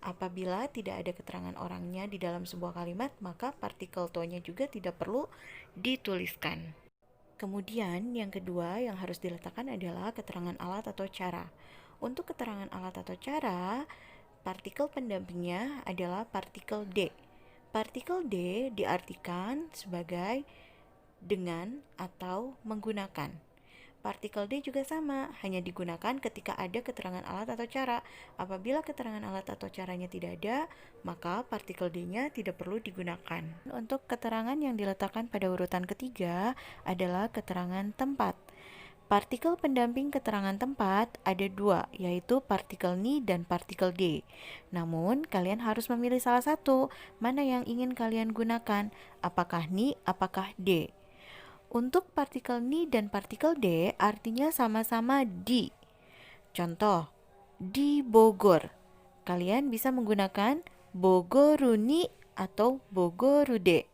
Apabila tidak ada keterangan orangnya di dalam sebuah kalimat, maka partikel to-nya juga tidak perlu dituliskan. Kemudian yang kedua yang harus diletakkan adalah keterangan alat atau cara. Untuk keterangan alat atau cara, partikel pendampingnya adalah partikel D. Partikel D diartikan sebagai dengan atau menggunakan. Partikel D juga sama, hanya digunakan ketika ada keterangan alat atau cara. Apabila keterangan alat atau caranya tidak ada, maka partikel D-nya tidak perlu digunakan. Untuk keterangan yang diletakkan pada urutan ketiga adalah keterangan tempat. Partikel pendamping keterangan tempat ada 2, yaitu partikel ni dan partikel D. Namun, kalian harus memilih salah satu, mana yang ingin kalian gunakan, apakah ni, apakah D. Untuk partikel ni dan partikel D artinya sama-sama di. Contoh, di Bogor. Kalian bisa menggunakan Bogoruni atau Bogorude.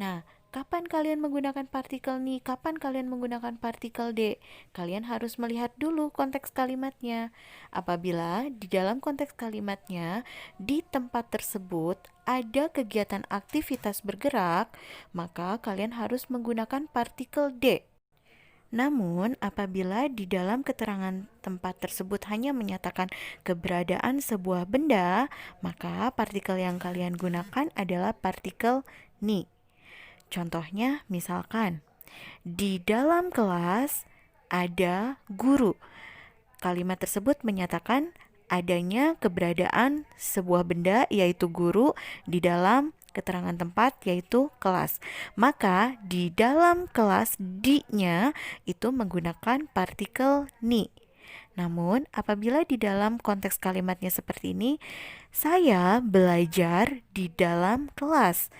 Nah, kapan kalian menggunakan partikel ni, kapan kalian menggunakan partikel D? Kalian harus melihat dulu konteks kalimatnya. Apabila di dalam konteks kalimatnya, di tempat tersebut ada kegiatan aktivitas bergerak, maka kalian harus menggunakan partikel D. Namun, apabila di dalam keterangan tempat tersebut hanya menyatakan keberadaan sebuah benda, maka partikel yang kalian gunakan adalah partikel ni. Contohnya misalkan, di dalam kelas ada guru. Kalimat tersebut menyatakan adanya keberadaan sebuah benda yaitu guru di dalam keterangan tempat yaitu kelas. Maka di dalam kelas di-nya itu menggunakan partikel ni. Namun apabila di dalam konteks kalimatnya seperti ini, saya belajar di dalam kelas.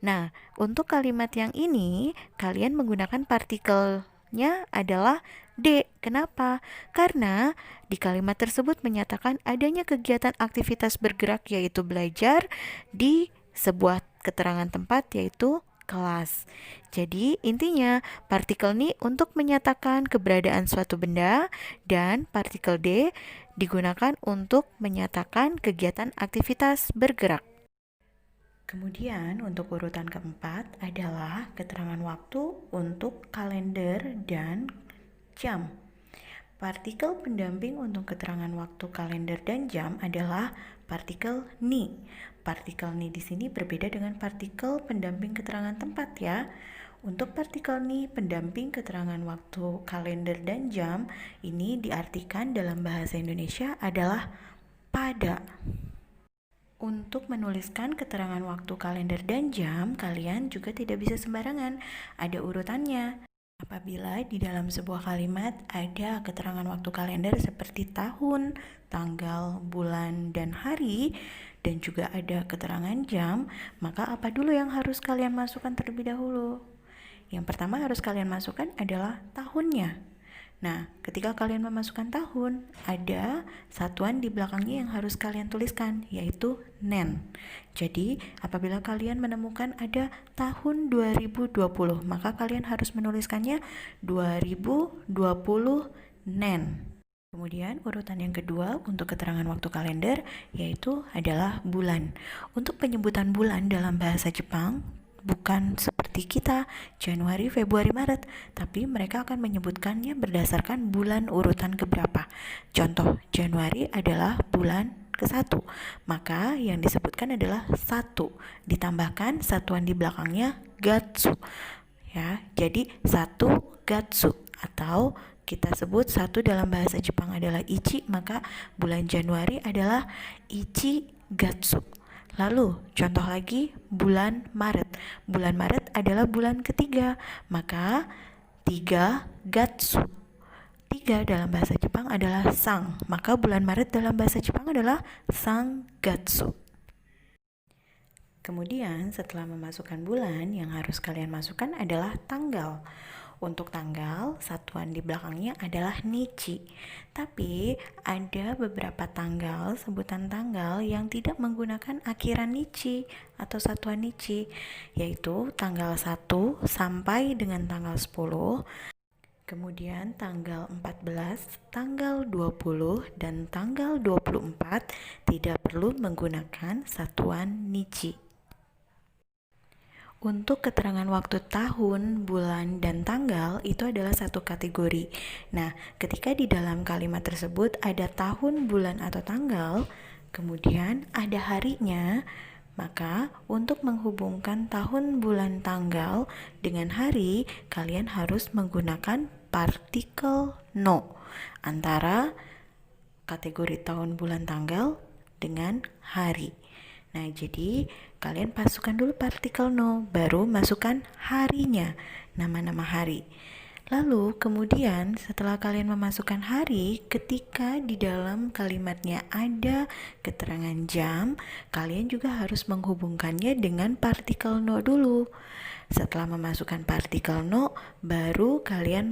Nah, untuk kalimat yang ini, kalian menggunakan partikelnya adalah D. Kenapa? Karena di kalimat tersebut menyatakan adanya kegiatan aktivitas bergerak yaitu belajar di sebuah keterangan tempat yaitu kelas. Jadi, intinya partikel ni untuk menyatakan keberadaan suatu benda dan partikel D digunakan untuk menyatakan kegiatan aktivitas bergerak. Kemudian untuk urutan keempat adalah keterangan waktu untuk kalender dan jam. Partikel pendamping untuk keterangan waktu kalender dan jam adalah partikel ni. Partikel ni di sini berbeda dengan partikel pendamping keterangan tempat ya. Untuk partikel ni pendamping keterangan waktu kalender dan jam ini diartikan dalam bahasa Indonesia adalah pada. Untuk menuliskan keterangan waktu kalender dan jam, kalian juga tidak bisa sembarangan, ada urutannya. Apabila di dalam sebuah kalimat ada keterangan waktu kalender seperti tahun, tanggal, bulan, dan hari, dan juga ada keterangan jam, maka apa dulu yang harus kalian masukkan terlebih dahulu? Yang pertama harus kalian masukkan adalah tahunnya. Nah, ketika kalian memasukkan tahun, ada satuan di belakangnya yang harus kalian tuliskan, yaitu nen. Jadi, apabila kalian menemukan ada tahun 2020, maka kalian harus menuliskannya 2020 nen. Kemudian urutan yang kedua untuk keterangan waktu kalender yaitu adalah bulan. Untuk penyebutan bulan dalam bahasa Jepang bukan seperti kita Januari, Februari, Maret, tapi mereka akan menyebutkannya berdasarkan bulan urutan keberapa. Contoh, Januari adalah bulan ke-1, maka yang disebutkan adalah 1, ditambahkan satuan di belakangnya gatsu. Ya, jadi 1 gatsu, atau kita sebut 1 dalam bahasa Jepang adalah ichi, maka bulan Januari adalah ichi gatsu. Lalu, contoh lagi bulan Maret. Bulan Maret adalah bulan ketiga, maka 3 gatsu. 3 dalam bahasa Jepang adalah sang, maka bulan Maret dalam bahasa Jepang adalah sang gatsu. Kemudian setelah memasukkan bulan, yang harus kalian masukkan adalah tanggal. Untuk tanggal, satuan di belakangnya adalah nichi. Tapi ada beberapa tanggal, sebutan tanggal yang tidak menggunakan akhiran nichi atau satuan nichi, yaitu tanggal 1 sampai dengan tanggal 10, kemudian tanggal 14, tanggal 20, dan tanggal 24 tidak perlu menggunakan satuan nichi. Untuk keterangan waktu tahun, bulan, dan tanggal itu adalah satu kategori. Nah, ketika di dalam kalimat tersebut ada tahun, bulan, atau tanggal, kemudian ada harinya, maka untuk menghubungkan tahun, bulan, tanggal dengan hari, kalian harus menggunakan partikel no antara kategori tahun, bulan, tanggal dengan hari. Nah, jadi kalian masukkan dulu partikel no, baru masukkan harinya, nama-nama hari. Lalu kemudian setelah kalian memasukkan hari, ketika di dalam kalimatnya ada keterangan jam, kalian juga harus menghubungkannya dengan partikel no dulu. Setelah memasukkan partikel no, baru kalian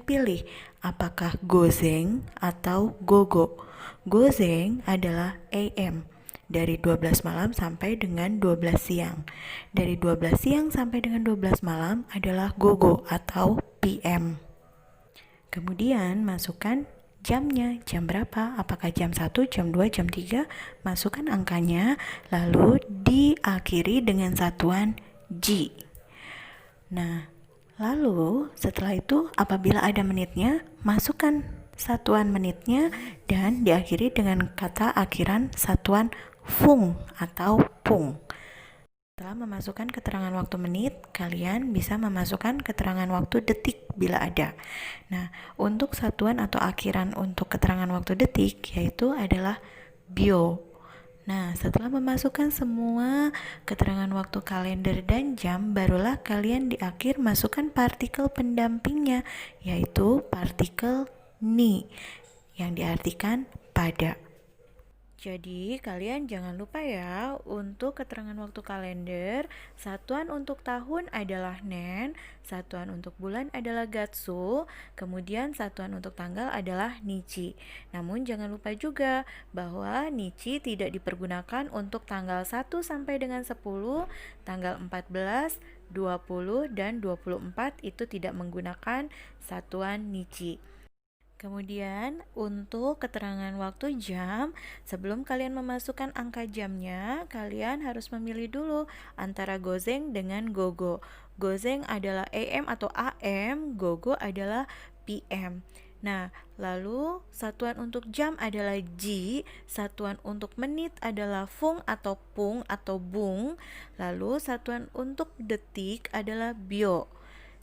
pilih apakah gozeng atau gogo. Gozeng adalah AM, dari 12 malam sampai dengan 12 siang. Dari 12 siang sampai dengan 12 malam adalah gogo atau PM. Kemudian masukkan jamnya, jam berapa, apakah jam 1, jam 2, jam 3, masukkan angkanya, lalu diakhiri dengan satuan J. Nah, lalu setelah itu apabila ada menitnya, masukkan satuan menitnya dan diakhiri dengan kata akhiran satuan fung atau pung. Setelah memasukkan keterangan waktu menit, kalian bisa memasukkan keterangan waktu detik bila ada. Nah, untuk satuan atau akhiran untuk keterangan waktu detik yaitu adalah bio. Nah, setelah memasukkan semua keterangan waktu kalender dan jam, barulah kalian di akhir masukkan partikel pendampingnya, yaitu partikel ni, yang diartikan pada. Jadi, kalian jangan lupa ya, untuk keterangan waktu kalender, satuan untuk tahun adalah nen, satuan untuk bulan adalah gatsu, kemudian satuan untuk tanggal adalah nichi. Namun jangan lupa juga bahwa nichi tidak dipergunakan untuk tanggal 1 sampai dengan 10, tanggal 14, 20, dan 24 itu tidak menggunakan satuan nichi. Kemudian untuk keterangan waktu jam, sebelum kalian memasukkan angka jamnya, kalian harus memilih dulu antara gozeng dengan gogo. Gozeng adalah AM atau AM, gogo adalah PM. Nah, lalu satuan untuk jam adalah J, satuan untuk menit adalah fung atau pung atau bung, lalu satuan untuk detik adalah bio.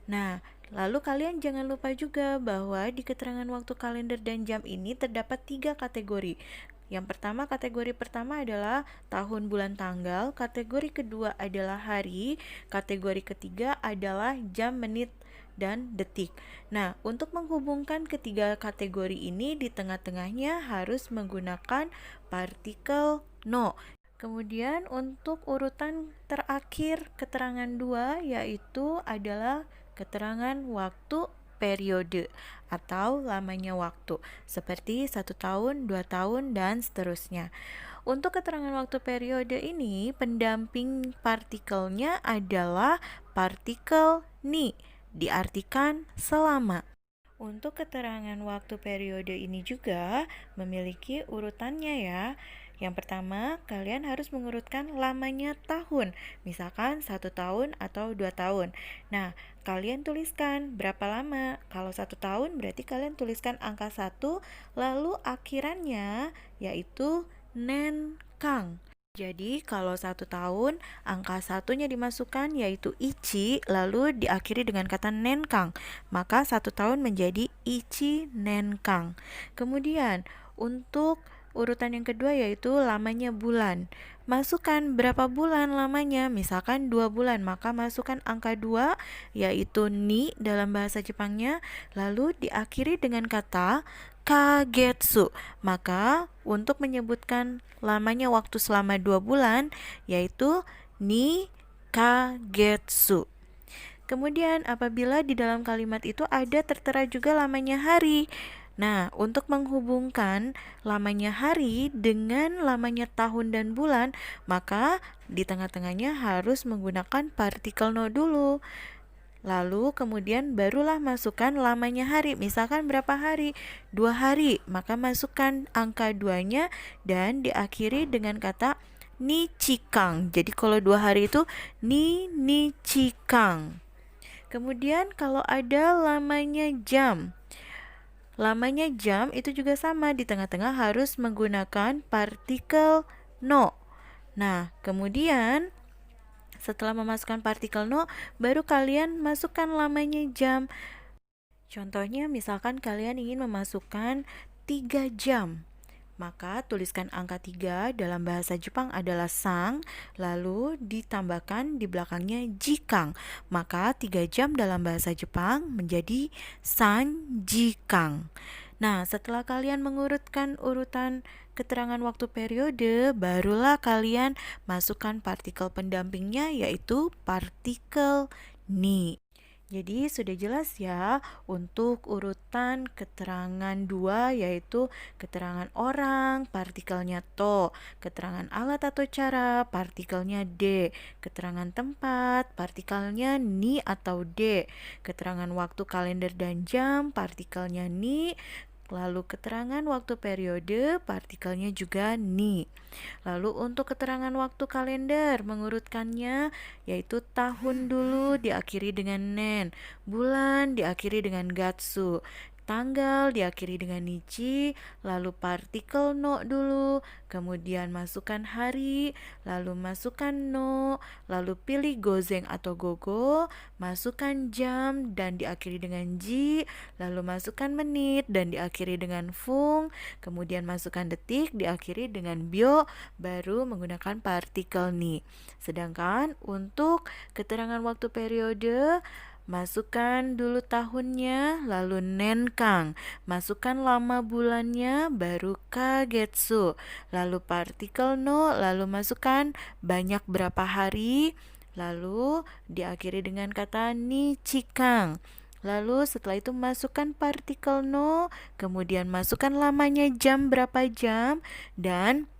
Nah, lalu kalian jangan lupa juga bahwa di keterangan waktu kalender dan jam ini terdapat 3 kategori. Yang pertama, kategori pertama adalah tahun, bulan, tanggal. Kategori kedua adalah hari. Kategori ketiga adalah jam, menit, dan detik. Nah, untuk menghubungkan ketiga kategori ini, di tengah-tengahnya harus menggunakan partikel no. Kemudian untuk urutan terakhir keterangan 2 yaitu adalah keterangan waktu periode atau lamanya waktu, seperti 1 tahun, 2 tahun, dan seterusnya. Untuk keterangan waktu periode ini, pendamping partikelnya adalah partikel ni, diartikan selama. Untuk keterangan waktu periode ini juga memiliki urutannya ya. Yang pertama, kalian harus mengurutkan lamanya tahun. Misalkan 1 tahun atau 2 tahun. Nah, kalian tuliskan berapa lama. Kalau 1 tahun berarti kalian tuliskan angka 1, lalu akhirannya yaitu nen kang. Jadi kalau 1 tahun, angka satunya dimasukkan yaitu ichi, lalu diakhiri dengan kata nenkang. Maka 1 tahun menjadi ichi nenkang. Kemudian untuk urutan yang kedua yaitu lamanya bulan. Masukkan berapa bulan lamanya, misalkan 2 bulan, maka masukkan angka 2 yaitu ni dalam bahasa Jepangnya, lalu diakhiri dengan kata kagetsu. Maka untuk menyebutkan lamanya waktu selama 2 bulan yaitu ni kagetsu. Kemudian apabila di dalam kalimat itu ada tertera juga lamanya hari. Nah, untuk menghubungkan lamanya hari dengan lamanya tahun dan bulan, maka di tengah-tengahnya harus menggunakan partikel no dulu. Lalu kemudian barulah masukkan lamanya hari. Misalkan berapa hari? 2 hari. Maka masukkan angka 2-nya dan diakhiri dengan kata nichikang. Jadi kalau 2 hari itu nichikang. Kemudian kalau ada lamanya jam. Lamanya jam itu juga sama, di tengah-tengah harus menggunakan partikel no. Nah, kemudian setelah memasukkan partikel no, baru kalian masukkan lamanya jam. Contohnya misalkan kalian ingin memasukkan 3 jam. Maka tuliskan angka 3 dalam bahasa Jepang adalah sang, lalu ditambahkan di belakangnya jikang. Maka 3 jam dalam bahasa Jepang menjadi sanjikang. Nah, setelah kalian mengurutkan urutan keterangan waktu periode, barulah kalian masukkan partikel pendampingnya yaitu partikel ni. Jadi sudah jelas ya untuk urutan keterangan 2 yaitu keterangan orang, partikelnya to, keterangan alat atau cara, partikelnya d, keterangan tempat, partikelnya ni atau d, keterangan waktu kalender dan jam, partikelnya ni, lalu keterangan waktu periode, partikelnya juga ni. Lalu untuk keterangan waktu kalender, mengurutkannya yaitu tahun dulu diakhiri dengan nen, bulan diakhiri dengan gatsu, tanggal diakhiri dengan nichi, lalu partikel no dulu, kemudian masukkan hari, lalu masukkan no, lalu pilih gozeng atau gogo, masukkan jam dan diakhiri dengan ji, lalu masukkan menit dan diakhiri dengan fung, kemudian masukkan detik diakhiri dengan bio, baru menggunakan partikel ni. Sedangkan untuk keterangan waktu periode, masukkan dulu tahunnya, lalu nenkang. Masukkan lama bulannya, baru kagetsu. Lalu partikel no, lalu masukkan banyak berapa hari, lalu diakhiri dengan kata nichikang. Lalu setelah itu masukkan partikel no, kemudian masukkan lamanya jam berapa jam, dan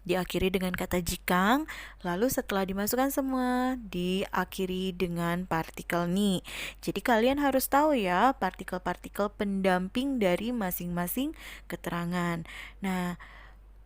diakhiri dengan kata jikang, lalu setelah dimasukkan semua, diakhiri dengan partikel ni. Jadi kalian harus tahu ya partikel-partikel pendamping dari masing-masing keterangan. Nah,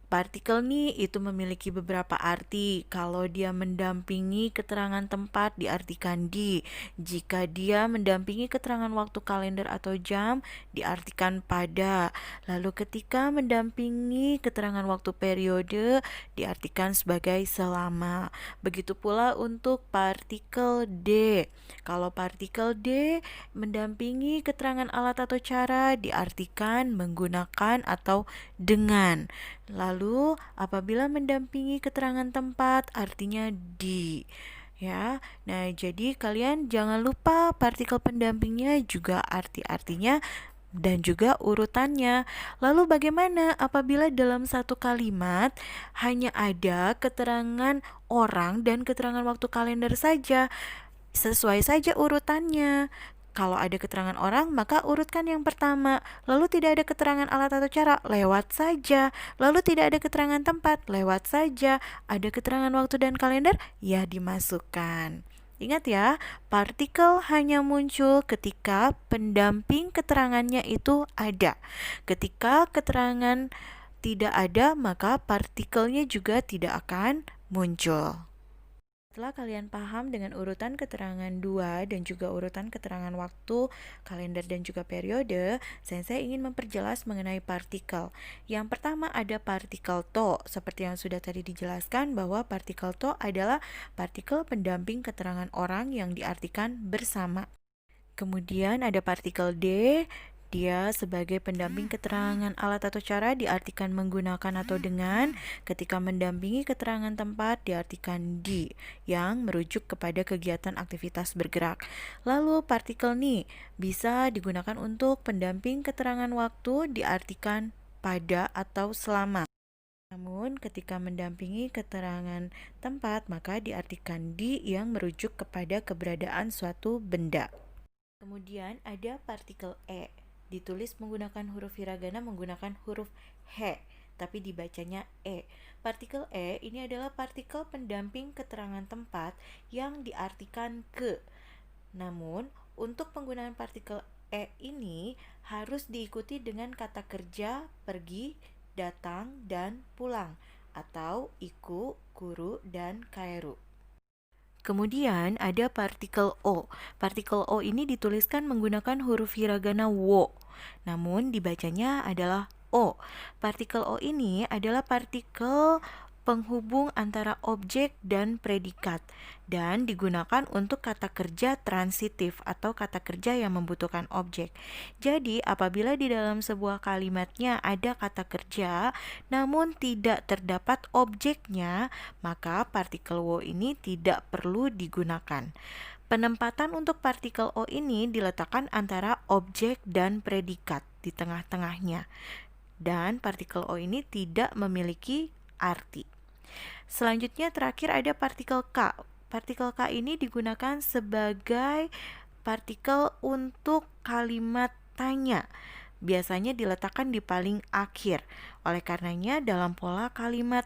partikel ni itu memiliki beberapa arti. Kalau dia mendampingi keterangan tempat diartikan di. Jika dia mendampingi keterangan waktu kalender atau jam diartikan pada. Lalu ketika mendampingi keterangan waktu periode diartikan sebagai selama. Begitu pula untuk partikel D. Kalau partikel D mendampingi keterangan alat atau cara diartikan menggunakan atau dengan. Lalu apabila mendampingi keterangan tempat artinya di. Ya. Nah, jadi kalian jangan lupa partikel pendampingnya juga arti-artinya dan juga urutannya. Lalu bagaimana apabila dalam satu kalimat hanya ada keterangan orang dan keterangan waktu kalender saja? Sesuai saja urutannya. Kalau ada keterangan orang, maka urutkan yang pertama. Lalu tidak ada keterangan alat atau cara, lewat saja. Lalu tidak ada keterangan tempat, lewat saja. Ada keterangan waktu dan kalender, ya dimasukkan. Ingat ya, partikel hanya muncul ketika pendamping keterangannya itu ada. Ketika keterangan tidak ada, maka partikelnya juga tidak akan muncul. Setelah kalian paham dengan urutan keterangan 2 dan juga urutan keterangan waktu, kalender dan juga periode, saya ingin memperjelas mengenai partikel. Yang pertama ada partikel to, seperti yang sudah tadi dijelaskan bahwa partikel to adalah partikel pendamping keterangan orang yang diartikan bersama. Kemudian ada partikel D, dia sebagai pendamping keterangan alat atau cara diartikan menggunakan atau dengan, ketika mendampingi keterangan tempat diartikan di, yang merujuk kepada kegiatan aktivitas bergerak. Lalu partikel ni bisa digunakan untuk pendamping keterangan waktu diartikan pada atau selama. Namun ketika mendampingi keterangan tempat maka diartikan di yang merujuk kepada keberadaan suatu benda. Kemudian ada partikel E, ditulis menggunakan huruf hiragana menggunakan huruf he, tapi dibacanya E. Partikel E ini adalah partikel pendamping keterangan tempat yang diartikan ke. Namun, untuk penggunaan partikel E ini harus diikuti dengan kata kerja pergi, datang, dan pulang, atau iku, kuru, dan kaeru. Kemudian ada partikel O. Partikel O ini dituliskan menggunakan huruf hiragana wo, namun dibacanya adalah O. Partikel O ini adalah partikel penghubung antara objek dan predikat dan digunakan untuk kata kerja transitif atau kata kerja yang membutuhkan objek. Jadi apabila di dalam sebuah kalimatnya ada kata kerja namun tidak terdapat objeknya, maka partikel wo ini tidak perlu digunakan. Penempatan untuk partikel O ini diletakkan antara objek dan predikat di tengah-tengahnya. Dan partikel O ini tidak memiliki arti. Selanjutnya terakhir ada partikel K. Partikel K ini digunakan sebagai partikel untuk kalimat tanya. Biasanya diletakkan di paling akhir. Oleh karenanya dalam pola kalimat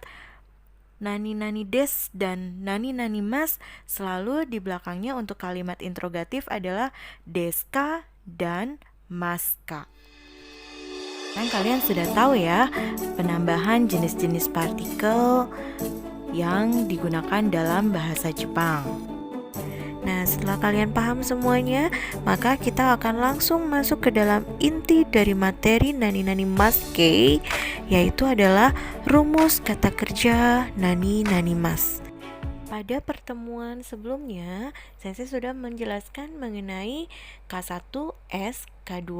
nani nani des dan nani nani mas, selalu di belakangnya untuk kalimat interrogatif adalah deska dan maska. Kan kalian sudah tahu ya penambahan jenis-jenis partikel yang digunakan dalam bahasa Jepang. Nah, setelah kalian paham semuanya, maka kita akan langsung masuk ke dalam inti dari materi nani nani mas kei, yaitu adalah rumus kata kerja nani nani mas. Pada pertemuan sebelumnya, saya sudah menjelaskan mengenai K1S, K2,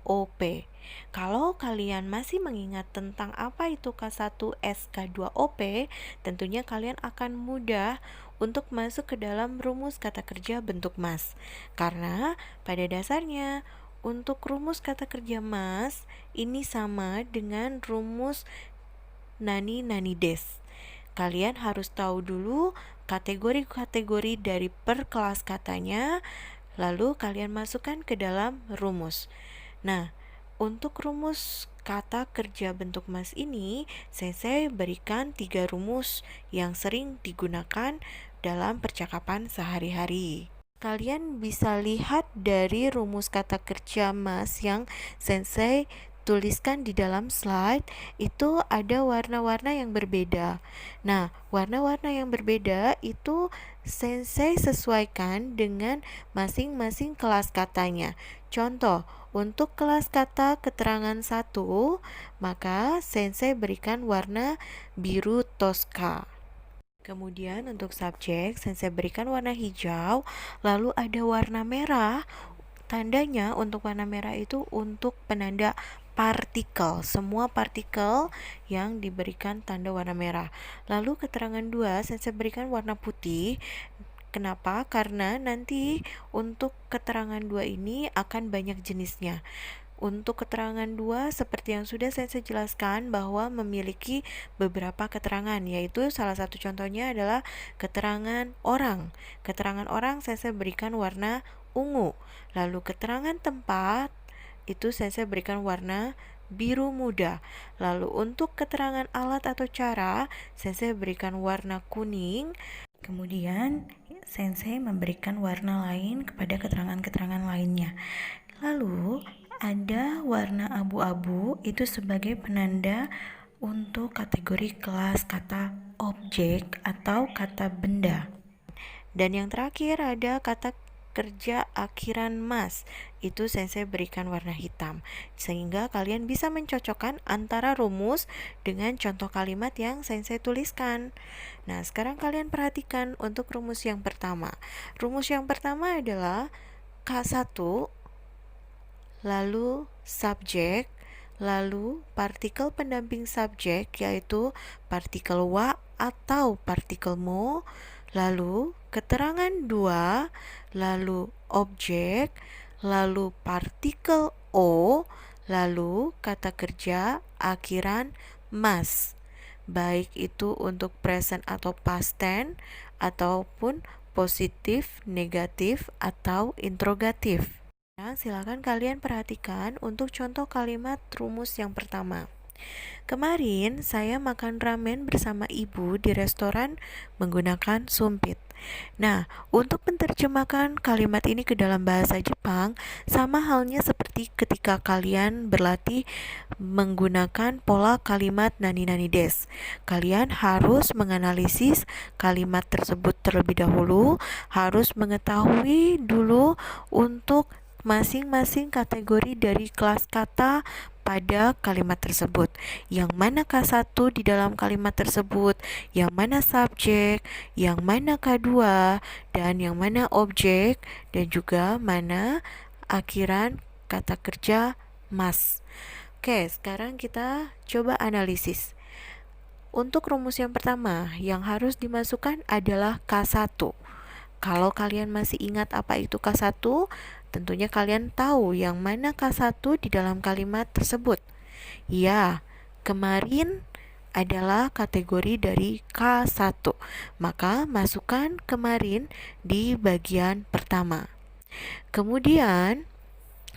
OP. Kalau kalian masih mengingat tentang apa itu K1S, K2, OP, tentunya kalian akan mudah untuk masuk ke dalam rumus kata kerja bentuk mas. Karena pada dasarnya untuk rumus kata kerja mas ini sama dengan rumus nani nani des. Kalian harus tahu dulu kategori-kategori dari per kelas katanya, lalu kalian masukkan ke dalam rumus. Nah, untuk rumus kata kerja bentuk mas ini, saya berikan 3 rumus yang sering digunakan dalam percakapan sehari-hari. Kalian bisa lihat dari rumus kata kerja mas yang sensei tuliskan di dalam slide, itu ada warna-warna yang berbeda. Nah, warna-warna yang berbeda itu sensei sesuaikan dengan masing-masing kelas katanya. Contoh, untuk kelas kata keterangan 1, maka sensei berikan warna biru toska. Kemudian untuk subjek, sensei berikan warna hijau, lalu ada warna merah. Tandanya untuk warna merah itu untuk penanda partikel, semua partikel yang diberikan tanda warna merah. Lalu keterangan 2 saya berikan warna putih. Kenapa? Karena nanti untuk keterangan 2 ini akan banyak jenisnya. Untuk keterangan 2, seperti yang sudah saya jelaskan bahwa memiliki beberapa keterangan, yaitu salah satu contohnya adalah keterangan orang. Keterangan orang saya berikan warna ungu. Lalu keterangan tempat itu saya berikan warna biru muda. Lalu untuk keterangan alat atau cara saya berikan warna kuning. Kemudian Sensei memberikan warna lain kepada keterangan-keterangan lainnya. Lalu ada warna abu-abu itu sebagai penanda untuk kategori kelas kata objek atau kata benda. Dan yang terakhir ada kata kerja akhiran mas, itu saya berikan warna hitam, sehingga kalian bisa mencocokkan antara rumus dengan contoh kalimat yang saya tuliskan. Nah, sekarang kalian perhatikan untuk rumus yang pertama. Rumus yang pertama adalah K1, lalu subjek, lalu partikel pendamping subjek yaitu partikel wa atau partikel mo, lalu keterangan 2, lalu objek, lalu partikel o, lalu kata kerja akhiran mas, baik itu untuk present atau past tense ataupun positif, negatif, atau interrogatif. Nah, silakan kalian perhatikan untuk contoh kalimat rumus yang pertama. Kemarin saya makan ramen bersama ibu di restoran menggunakan sumpit. Nah, untuk menerjemahkan kalimat ini ke dalam bahasa Jepang, sama halnya seperti ketika kalian berlatih menggunakan pola kalimat nani-nani des. Kalian harus menganalisis kalimat tersebut terlebih dahulu, harus mengetahui dulu untuk masing-masing kategori dari kelas kata pada kalimat tersebut. Yang mana K1 di dalam kalimat tersebut, yang mana subjek, yang mana K2, dan yang mana objek, dan juga mana akhiran kata kerja mas. Oke, sekarang kita coba analisis. Untuk rumus yang pertama, yang harus dimasukkan adalah K1. Kalau kalian masih ingat apa itu K1, tentunya kalian tahu yang mana K1 di dalam kalimat tersebut. Ya, kemarin adalah kategori dari K1. Maka masukkan kemarin di bagian pertama. Kemudian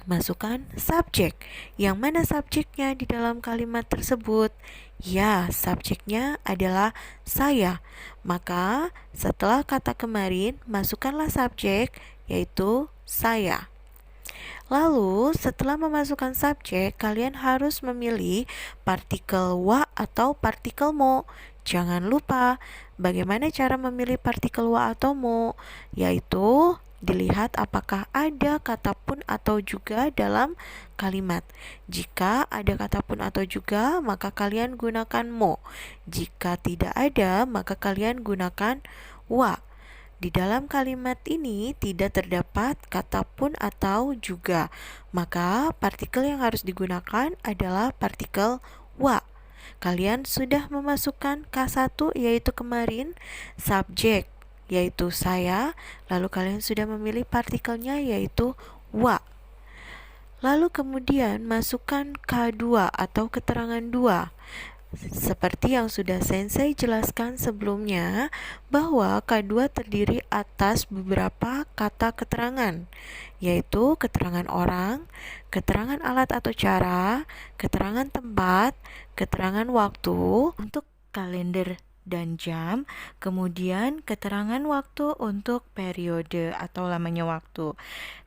masukkan subjek. Yang mana subjeknya di dalam kalimat tersebut? Ya, subjeknya adalah saya. Maka setelah kata kemarin, masukkanlah subjek, yaitu saya. Lalu setelah memasukkan subjek, kalian harus memilih partikel wa atau partikel mo. Jangan lupa bagaimana cara memilih partikel wa atau mo, yaitu dilihat apakah ada kata pun atau juga dalam kalimat. Jika ada kata pun atau juga, maka kalian gunakan mo. Jika tidak ada, maka kalian gunakan wa. Di dalam kalimat ini tidak terdapat kata pun atau juga, maka partikel yang harus digunakan adalah partikel wa. Kalian sudah memasukkan K1 yaitu kemarin, subjek yaitu saya, lalu kalian sudah memilih partikelnya yaitu wa. Lalu kemudian masukkan K2 atau keterangan 2. Seperti yang sudah Sensei jelaskan sebelumnya, bahwa K2 terdiri atas beberapa kata keterangan, yaitu keterangan orang, keterangan alat atau cara, keterangan tempat, keterangan waktu untuk kalender dan jam, kemudian keterangan waktu untuk periode atau lamanya waktu.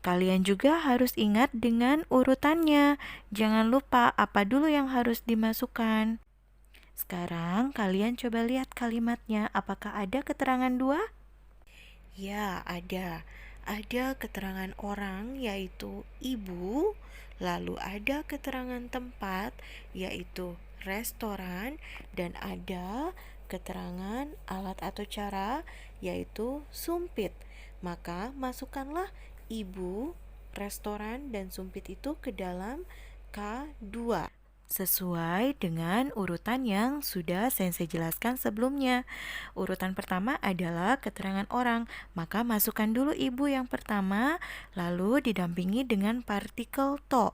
Kalian juga harus ingat dengan urutannya. Jangan lupa apa dulu yang harus dimasukkan. Sekarang kalian coba lihat kalimatnya, apakah ada keterangan 2? Ya, ada. Ada keterangan orang yaitu ibu, lalu ada keterangan tempat yaitu restoran, dan ada keterangan alat atau cara yaitu sumpit. Maka masukkanlah ibu, restoran, dan sumpit itu ke dalam K2 sesuai dengan urutan yang sudah Sensei jelaskan sebelumnya. Urutan pertama adalah keterangan orang, maka masukkan dulu ibu yang pertama, lalu didampingi dengan partikel to.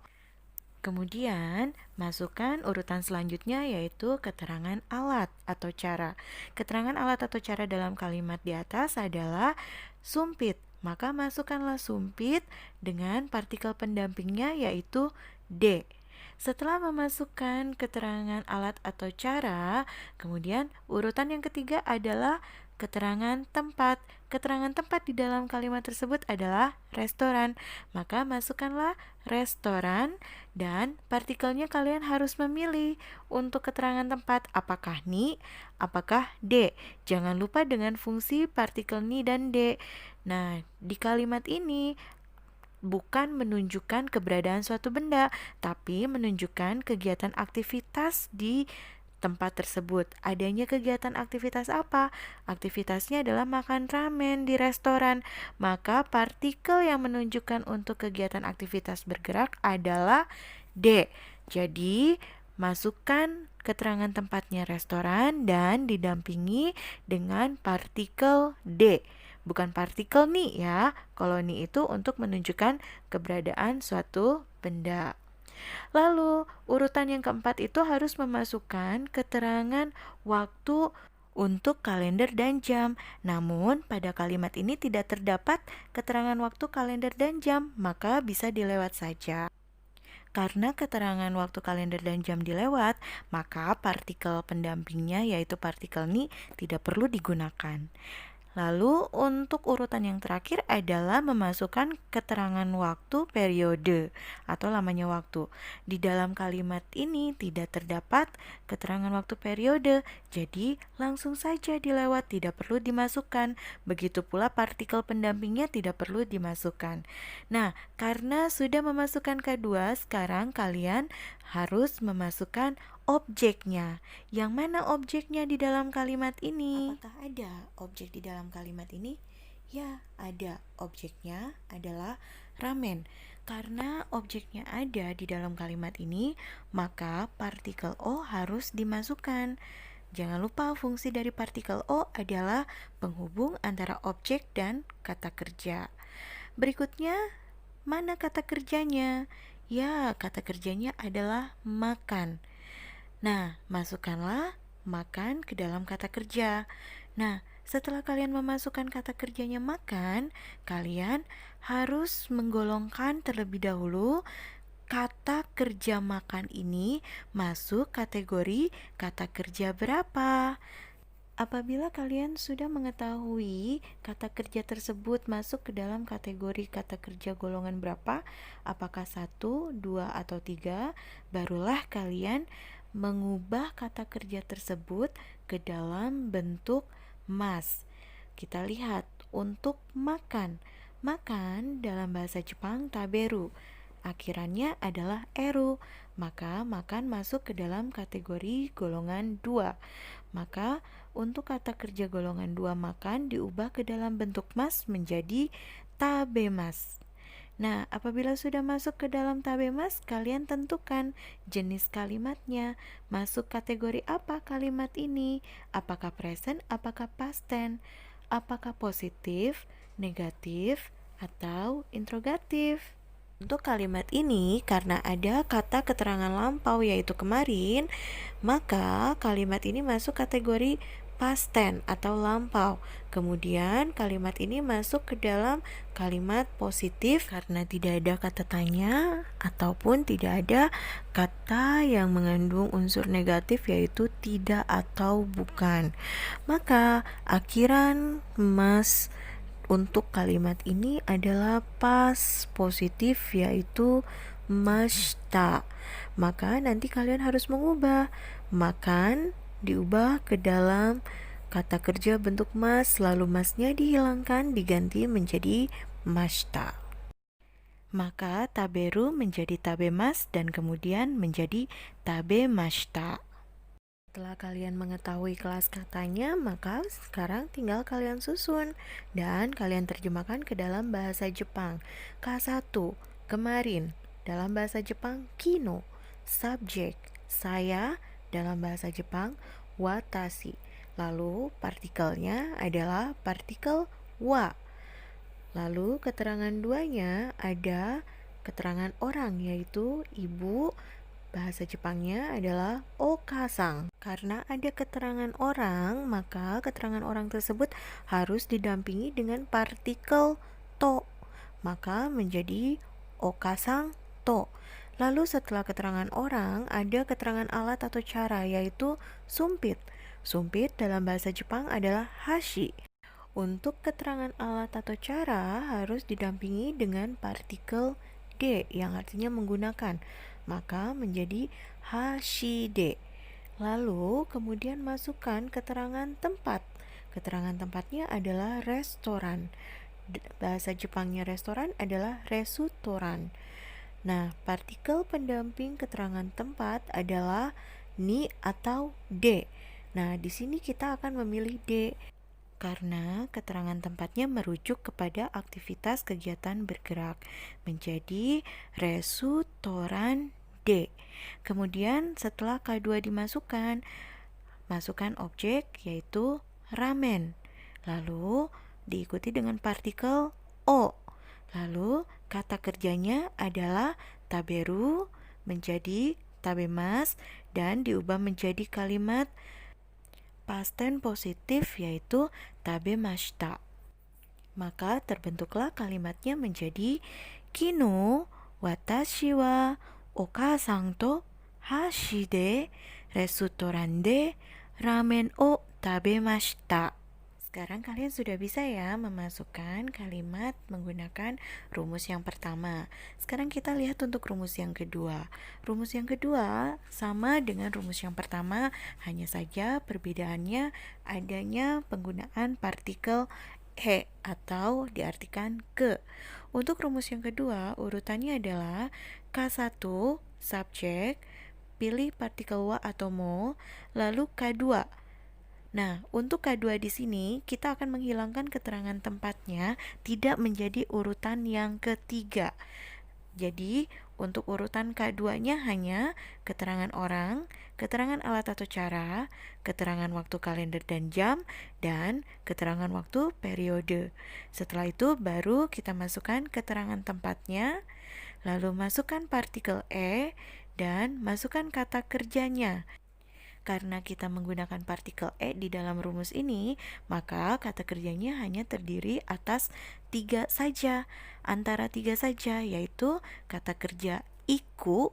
Kemudian, masukkan urutan selanjutnya yaitu keterangan alat atau cara. Keterangan alat atau cara dalam kalimat di atas adalah sumpit. Maka masukkanlah sumpit dengan partikel pendampingnya yaitu D. Setelah memasukkan keterangan alat atau cara, kemudian urutan yang ketiga adalah keterangan tempat. Keterangan tempat di dalam kalimat tersebut adalah restoran. Maka masukkanlah restoran dan partikelnya kalian harus memilih untuk keterangan tempat apakah ni, apakah D. Jangan lupa dengan fungsi partikel ni dan D. Nah, di kalimat ini bukan menunjukkan keberadaan suatu benda, tapi menunjukkan kegiatan aktivitas di tempat tersebut. Adanya kegiatan aktivitas apa? Aktivitasnya adalah makan ramen di restoran. Maka partikel yang menunjukkan untuk kegiatan aktivitas bergerak adalah D. Jadi, masukkan keterangan tempatnya restoran dan didampingi dengan partikel D. Bukan partikel ni ya. Kalau ni itu untuk menunjukkan keberadaan suatu benda. Lalu, urutan yang keempat itu harus memasukkan keterangan waktu untuk kalender dan jam. Namun, pada kalimat ini tidak terdapat keterangan waktu kalender dan jam, maka bisa dilewat saja. Karena keterangan waktu kalender dan jam dilewat, maka partikel pendampingnya yaitu partikel ni tidak perlu digunakan. Lalu untuk urutan yang terakhir adalah memasukkan keterangan waktu periode atau lamanya waktu. Di dalam kalimat ini tidak terdapat keterangan waktu periode, jadi langsung saja dilewat, tidak perlu dimasukkan. Begitu pula partikel pendampingnya tidak perlu dimasukkan. Nah, karena sudah memasukkan kedua, sekarang kalian harus memasukkan objeknya. Yang mana objeknya di dalam kalimat ini? Apakah ada objek di dalam kalimat ini? Ya, ada. Objeknya adalah ramen. Karena objeknya ada di dalam kalimat ini, maka partikel O harus dimasukkan. Jangan lupa fungsi dari partikel O adalah penghubung antara objek dan kata kerja. Berikutnya, mana kata kerjanya? Ya, kata kerjanya adalah makan. Nah, masukkanlah makan ke dalam kata kerja. Nah, setelah kalian memasukkan kata kerjanya makan, kalian harus menggolongkan terlebih dahulu kata kerja makan ini masuk kategori kata kerja berapa. Apabila kalian sudah mengetahui kata kerja tersebut masuk ke dalam kategori kata kerja golongan berapa, apakah 1, 2, atau 3, barulah kalian mengubah kata kerja tersebut ke dalam bentuk mas. Kita lihat untuk makan. Makan dalam bahasa Jepang taberu. Akhirannya adalah eru. Maka makan masuk ke dalam kategori golongan 2. Maka untuk kata kerja golongan 2 makan diubah ke dalam bentuk mas menjadi tabemas. Nah, apabila sudah masuk ke dalam tabemas, kalian tentukan jenis kalimatnya. Masuk kategori apa kalimat ini? Apakah present, apakah past tense? Apakah positif, negatif, atau interrogatif? Untuk kalimat ini, karena ada kata keterangan lampau yaitu kemarin, maka kalimat ini masuk kategori past tense atau lampau. Kemudian kalimat ini masuk ke dalam kalimat positif karena tidak ada kata tanya ataupun tidak ada kata yang mengandung unsur negatif yaitu tidak atau bukan. Maka akhiran mas untuk kalimat ini adalah past positif yaitu mashita. Maka nanti kalian harus mengubah makan diubah ke dalam kata kerja bentuk mas, lalu masnya dihilangkan diganti menjadi mashita. Maka taberu menjadi tabemas dan kemudian menjadi tabemashita. Setelah kalian mengetahui kelas katanya, maka sekarang tinggal kalian susun dan kalian terjemahkan ke dalam bahasa Jepang. K1, kemarin. Dalam bahasa Jepang, kino. Subjek, saya. Dalam bahasa Jepang, watashi. Lalu partikelnya adalah partikel wa. Lalu keterangan duanya ada keterangan orang, yaitu ibu. Bahasa Jepangnya adalah okasang. Karena ada keterangan orang, maka keterangan orang tersebut harus didampingi dengan partikel to. Maka menjadi okasang to. Lalu setelah keterangan orang, ada keterangan alat atau cara, yaitu sumpit. Sumpit dalam bahasa Jepang adalah hashi. Untuk keterangan alat atau cara harus didampingi dengan partikel D yang artinya menggunakan, maka menjadi hashide. Lalu kemudian masukkan keterangan tempat. Keterangan tempatnya adalah restoran. Bahasa Jepangnya restoran adalah resutoran. Nah, partikel pendamping keterangan tempat adalah ni atau de. Nah, di sini kita akan memilih D karena keterangan tempatnya merujuk kepada aktivitas kegiatan bergerak, menjadi resutoran D. Kemudian setelah K2 dimasukkan, masukkan objek yaitu ramen. Lalu diikuti dengan partikel O. Lalu kata kerjanya adalah taberu menjadi tabemas dan diubah menjadi kalimat past tense positif yaitu tabemashita. Maka terbentuklah kalimatnya menjadi kino watashi wa okasan to hashi de restoran de ramen o tabemashita. Sekarang kalian sudah bisa ya memasukkan kalimat menggunakan rumus yang pertama. Sekarang kita lihat untuk rumus yang kedua. Rumus yang kedua sama dengan rumus yang pertama, hanya saja perbedaannya adanya penggunaan partikel he atau diartikan ke. Untuk rumus yang kedua, urutannya adalah K1 subjek, pilih partikel wa atau mo, lalu K2. Nah, untuk K2 di sini kita akan menghilangkan keterangan tempatnya tidak menjadi urutan yang ketiga. Jadi, untuk urutan K2-nya hanya keterangan orang, keterangan alat atau cara, keterangan waktu kalender dan jam, dan keterangan waktu periode. Setelah itu baru kita masukkan keterangan tempatnya, lalu masukkan partikel E, dan masukkan kata kerjanya. Karena kita menggunakan partikel E di dalam rumus ini, maka kata kerjanya hanya terdiri atas 3 saja, antara 3 saja, yaitu kata kerja iku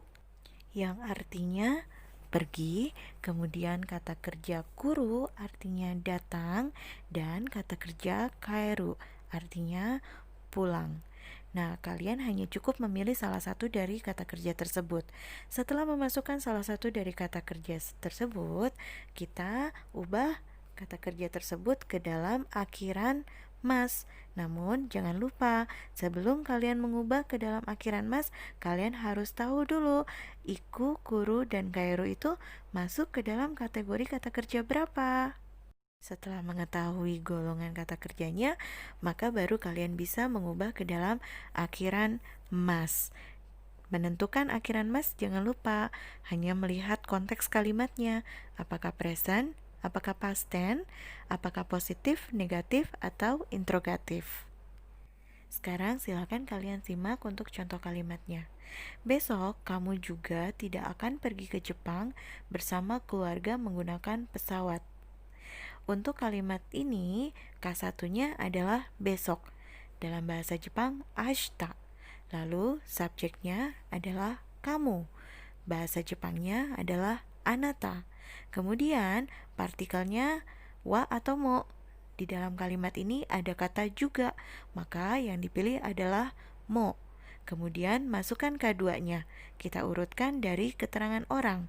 yang artinya pergi, kemudian kata kerja kuru artinya datang, dan kata kerja kaeru artinya pulang. Nah, kalian hanya cukup memilih salah satu dari kata kerja tersebut. Setelah memasukkan salah satu dari kata kerja tersebut, kita ubah kata kerja tersebut ke dalam akhiran mas. Namun, jangan lupa, sebelum kalian mengubah ke dalam akhiran mas, kalian harus tahu dulu, iku, kuru, dan kairu itu masuk ke dalam kategori kata kerja berapa. Setelah mengetahui golongan kata kerjanya, maka baru kalian bisa mengubah ke dalam akhiran mas. Menentukan akhiran mas, jangan lupa hanya melihat konteks kalimatnya, apakah present, apakah past tense, apakah positif, negatif, atau interrogatif. Sekarang silakan kalian simak untuk contoh kalimatnya. Besok kamu juga tidak akan pergi ke Jepang bersama keluarga menggunakan pesawat. Untuk kalimat ini, K1-nya adalah besok. Dalam bahasa Jepang, ashita. Lalu, subjeknya adalah kamu. Bahasa Jepangnya adalah anata. Kemudian, partikelnya wa atau mo. Di dalam kalimat ini ada kata juga, maka yang dipilih adalah mo. Kemudian, masukkan K2-nya. Kita urutkan dari keterangan orang.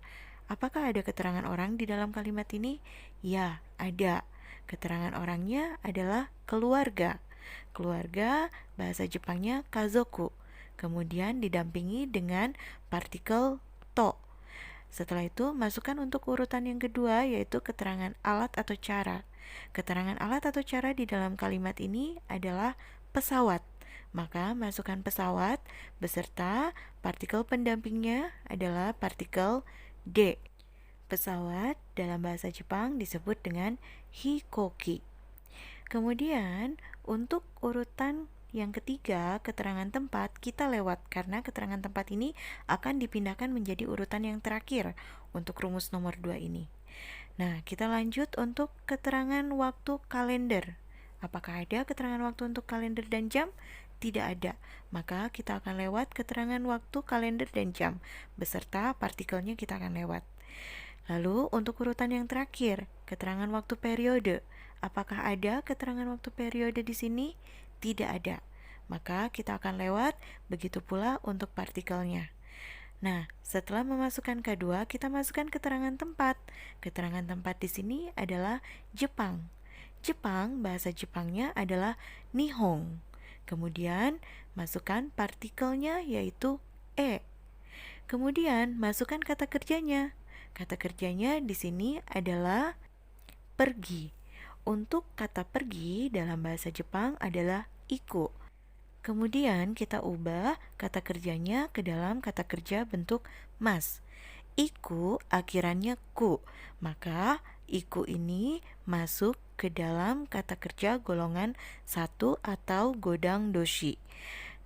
Apakah ada keterangan orang di dalam kalimat ini? Ya, ada. Keterangan orangnya adalah keluarga. Keluarga, bahasa Jepangnya kazoku. Kemudian didampingi dengan partikel to. Setelah itu, masukkan untuk urutan yang kedua, yaitu keterangan alat atau cara. Keterangan alat atau cara di dalam kalimat ini adalah pesawat. Maka masukkan pesawat beserta partikel pendampingnya adalah partikel D. Pesawat dalam bahasa Jepang disebut dengan hikoki. Kemudian untuk urutan yang ketiga, keterangan tempat, kita lewat karena keterangan tempat ini akan dipindahkan menjadi urutan yang terakhir untuk rumus nomor 2 ini. Nah, kita lanjut untuk keterangan waktu kalender. Apakah ada keterangan waktu untuk kalender dan jam? Tidak ada. Maka kita akan lewat keterangan waktu kalender dan jam beserta partikelnya kita akan lewat. Lalu untuk urutan yang terakhir, keterangan waktu periode. Apakah ada keterangan waktu periode di sini? Tidak ada. Maka kita akan lewat, begitu pula untuk partikelnya. Nah, setelah memasukkan K2, kita masukkan keterangan tempat. Keterangan tempat di sini adalah Jepang. Jepang, bahasa Jepangnya adalah Nihon. Kemudian, masukkan partikelnya yaitu E. Kemudian, masukkan kata kerjanya. Kata kerjanya di sini adalah pergi. Untuk kata pergi dalam bahasa Jepang adalah iku. Kemudian kita ubah kata kerjanya ke dalam kata kerja bentuk mas. Iku akhirannya ku, maka iku ini masuk ke dalam kata kerja golongan 1 atau godang doshi.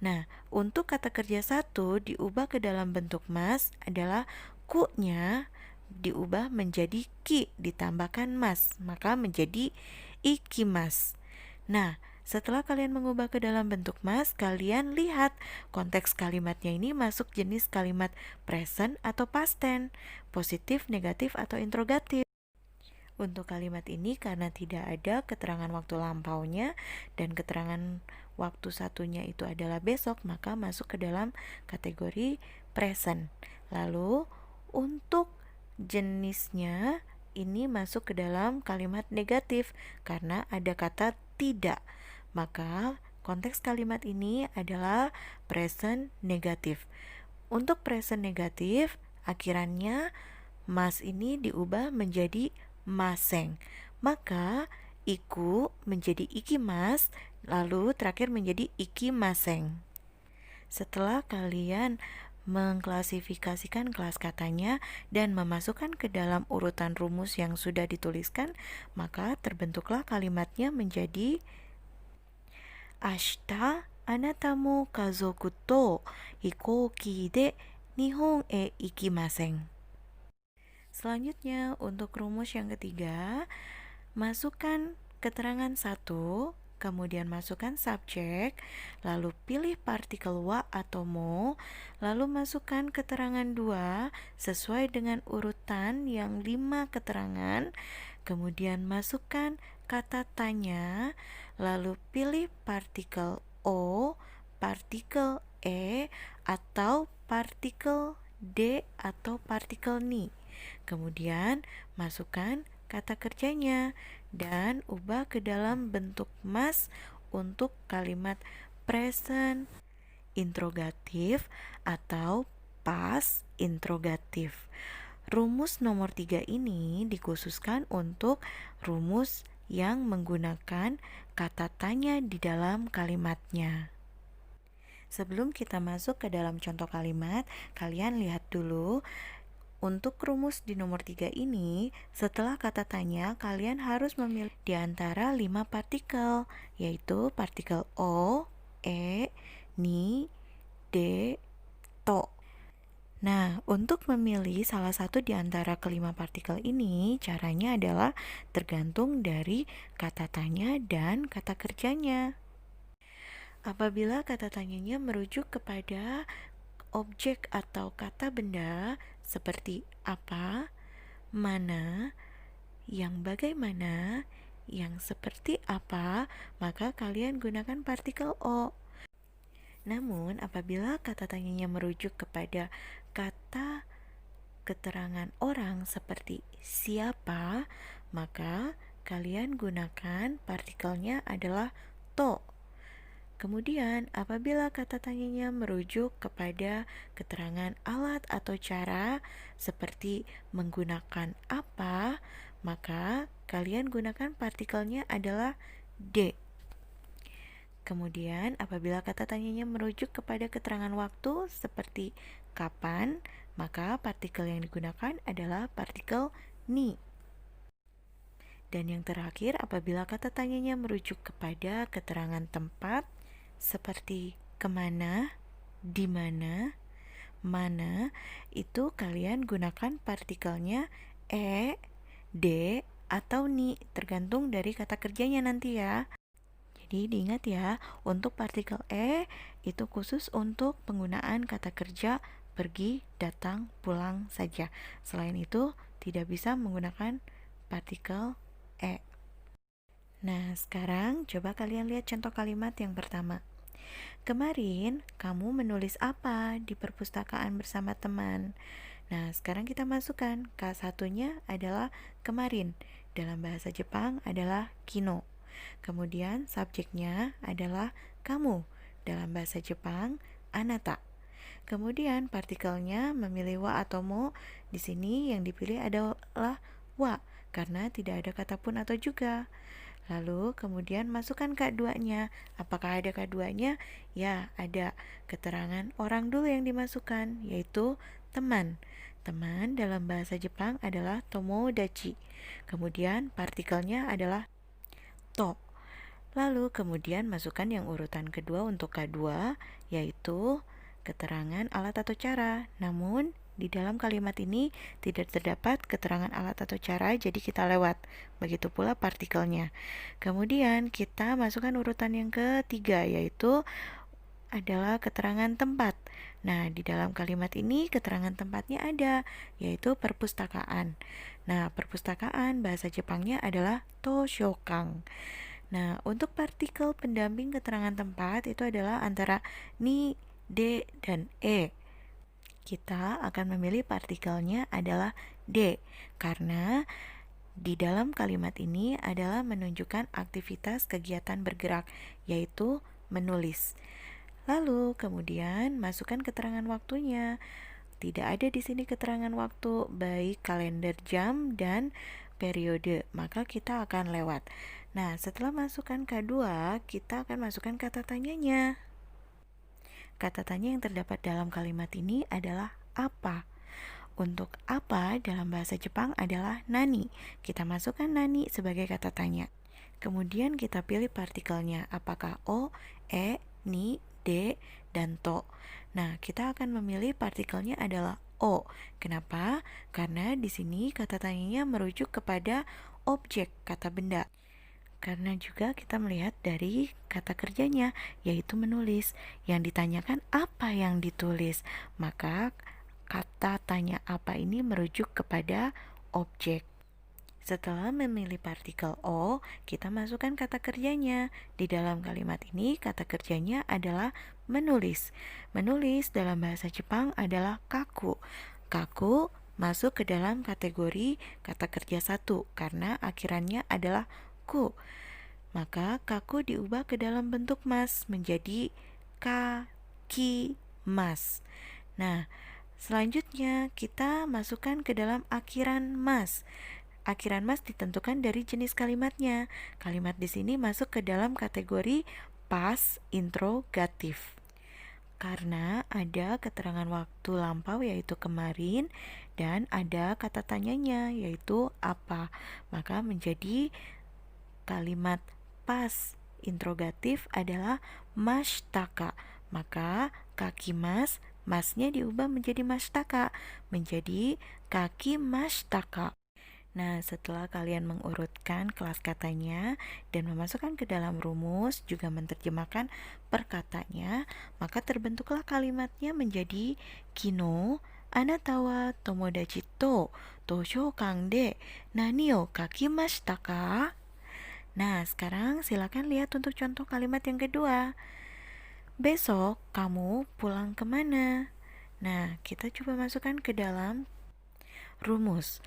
Nah, untuk kata kerja 1 diubah ke dalam bentuk mas adalah ku-nya diubah menjadi ki ditambahkan mas, maka menjadi ikimas. Nah, setelah kalian mengubah ke dalam bentuk mas, kalian lihat konteks kalimatnya ini masuk jenis kalimat present atau past tense, positif, negatif, atau interrogatif. Untuk kalimat ini karena tidak ada keterangan waktu lampaunya dan keterangan waktu satunya itu adalah besok, maka masuk ke dalam kategori present. Lalu untuk jenisnya ini masuk ke dalam kalimat negatif karena ada kata tidak. Maka konteks kalimat ini adalah present negatif. Untuk present negatif, akhirannya mas ini diubah menjadi maseng. Maka iku menjadi ikimas, lalu terakhir menjadi ikimaseng. Setelah kalian mengklasifikasikan kelas katanya dan memasukkan ke dalam urutan rumus yang sudah dituliskan, maka terbentuklah kalimatnya menjadi Ashita anata mo kazoku to hikouki de Nihon e ikimasen. Selanjutnya untuk rumus yang ketiga, masukkan keterangan 1, kemudian masukkan subjek, lalu pilih partikel wa atau mo, lalu masukkan keterangan 2 sesuai dengan urutan yang 5 keterangan, kemudian masukkan kata tanya, lalu pilih partikel o, partikel e, atau partikel d atau partikel ni. Kemudian masukkan kata kerjanya dan ubah ke dalam bentuk mas untuk kalimat present interrogatif atau past interrogatif. Rumus nomor 3 ini dikhususkan untuk rumus yang menggunakan kata tanya di dalam kalimatnya. Sebelum kita masuk ke dalam contoh kalimat, kalian lihat dulu. Untuk rumus di nomor 3 ini, setelah kata tanya, kalian harus memilih di antara 5 partikel, yaitu partikel o, e, ni, de, to. Nah, untuk memilih salah satu di antara kelima partikel ini, caranya adalah tergantung dari kata tanya dan kata kerjanya. Apabila kata tanyanya merujuk kepada objek atau kata benda seperti apa, mana, yang bagaimana, yang seperti apa, maka kalian gunakan partikel o. Namun, apabila kata tanyanya merujuk kepada kata keterangan orang seperti siapa, maka kalian gunakan partikelnya adalah to. Kemudian, apabila kata tanyanya merujuk kepada keterangan alat atau cara seperti menggunakan apa, maka kalian gunakan partikelnya adalah D. Kemudian, apabila kata tanyanya merujuk kepada keterangan waktu seperti kapan, maka partikel yang digunakan adalah partikel ni. Dan yang terakhir, apabila kata tanyanya merujuk kepada keterangan tempat, seperti kemana, di mana, mana, itu kalian gunakan partikelnya e, d, atau ni, tergantung dari kata kerjanya nanti ya. Jadi diingat ya, untuk partikel e itu khusus untuk penggunaan kata kerja pergi, datang, pulang saja. Selain itu tidak bisa menggunakan partikel e. Nah, sekarang coba kalian lihat contoh kalimat yang pertama. Kemarin kamu menulis apa di perpustakaan bersama teman? Nah, sekarang kita masukkan. K1-nya adalah kemarin. Dalam bahasa Jepang adalah kino. Kemudian subjeknya adalah kamu. Dalam bahasa Jepang, anata. Kemudian partikelnya memilih wa atau mo. Di sini yang dipilih adalah wa karena tidak ada kata pun atau juga. Lalu kemudian masukkan K2-nya. Apakah ada K2-nya? Ya, ada. Keterangan orang dulu yang dimasukkan, yaitu teman. Teman dalam bahasa Jepang adalah tomodachi. Kemudian partikelnya adalah to. Lalu kemudian masukkan yang urutan kedua untuk K2, yaitu keterangan alat atau cara. Namun di dalam kalimat ini tidak terdapat keterangan alat atau cara, jadi kita lewat. Begitu pula partikelnya. Kemudian kita masukkan urutan yang ketiga, yaitu adalah keterangan tempat. Nah, di dalam kalimat ini keterangan tempatnya ada, yaitu perpustakaan. Nah, perpustakaan bahasa Jepangnya adalah toshokan. Nah, untuk partikel pendamping keterangan tempat itu adalah antara ni, de, dan e. Kita akan memilih partikelnya adalah D, karena di dalam kalimat ini adalah menunjukkan aktivitas kegiatan bergerak, yaitu menulis. Lalu kemudian masukkan keterangan waktunya. Tidak ada di sini keterangan waktu, baik kalender jam dan periode, maka kita akan lewat. Nah, setelah masukkan K2, kita akan masukkan kata tanyanya. Kata tanya yang terdapat dalam kalimat ini adalah apa. Untuk apa dalam bahasa Jepang adalah nani. Kita masukkan nani sebagai kata tanya. Kemudian kita pilih partikelnya, apakah o, e, ni, de, dan to. Nah, kita akan memilih partikelnya adalah o. Kenapa? Karena di sini kata tanyanya merujuk kepada objek, kata benda. Karena juga kita melihat dari kata kerjanya, yaitu menulis. Yang ditanyakan apa yang ditulis. Maka kata tanya apa ini merujuk kepada objek. Setelah memilih partikel O, kita masukkan kata kerjanya. Di dalam kalimat ini, kata kerjanya adalah menulis. Menulis dalam bahasa Jepang adalah kaku. Kaku masuk ke dalam kategori kata kerja satu, karena akhirannya adalah ku. Maka kaku diubah ke dalam bentuk mas menjadi kaki mas. Nah, selanjutnya kita masukkan ke dalam akhiran mas. Akhiran mas ditentukan dari jenis kalimatnya. Kalimat di sini masuk ke dalam kategori pas interrogatif. Karena ada keterangan waktu lampau yaitu kemarin dan ada kata tanyanya yaitu apa. Maka menjadi kalimat pas interrogatif adalah mashtaka. Maka kaki mas, masnya diubah menjadi mashtaka, menjadi kaki mashtaka. Nah, setelah kalian mengurutkan kelas katanya dan memasukkan ke dalam rumus, juga menerjemahkan perkatanya, maka terbentuklah kalimatnya menjadi kino, anata wa tomodachi to toshokan de nani o kakimashita ka? Nah, sekarang silakan lihat untuk contoh kalimat yang kedua. Besok kamu pulang kemana? Nah, kita coba masukkan ke dalam rumus.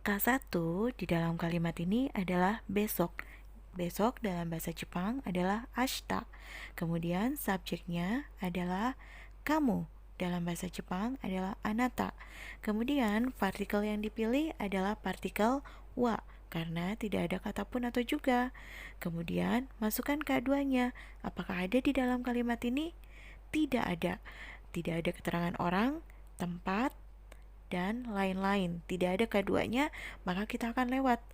K1 di dalam kalimat ini adalah besok. Besok dalam bahasa Jepang adalah ashita. Kemudian subjeknya adalah kamu. Dalam bahasa Jepang adalah anata. Kemudian partikel yang dipilih adalah partikel wa karena tidak ada kata pun atau juga. Kemudian masukkan K2-nya. Apakah ada di dalam kalimat ini? Tidak ada. Tidak ada keterangan orang, tempat, dan lain-lain. Tidak ada K2-nya, maka kita akan lewat.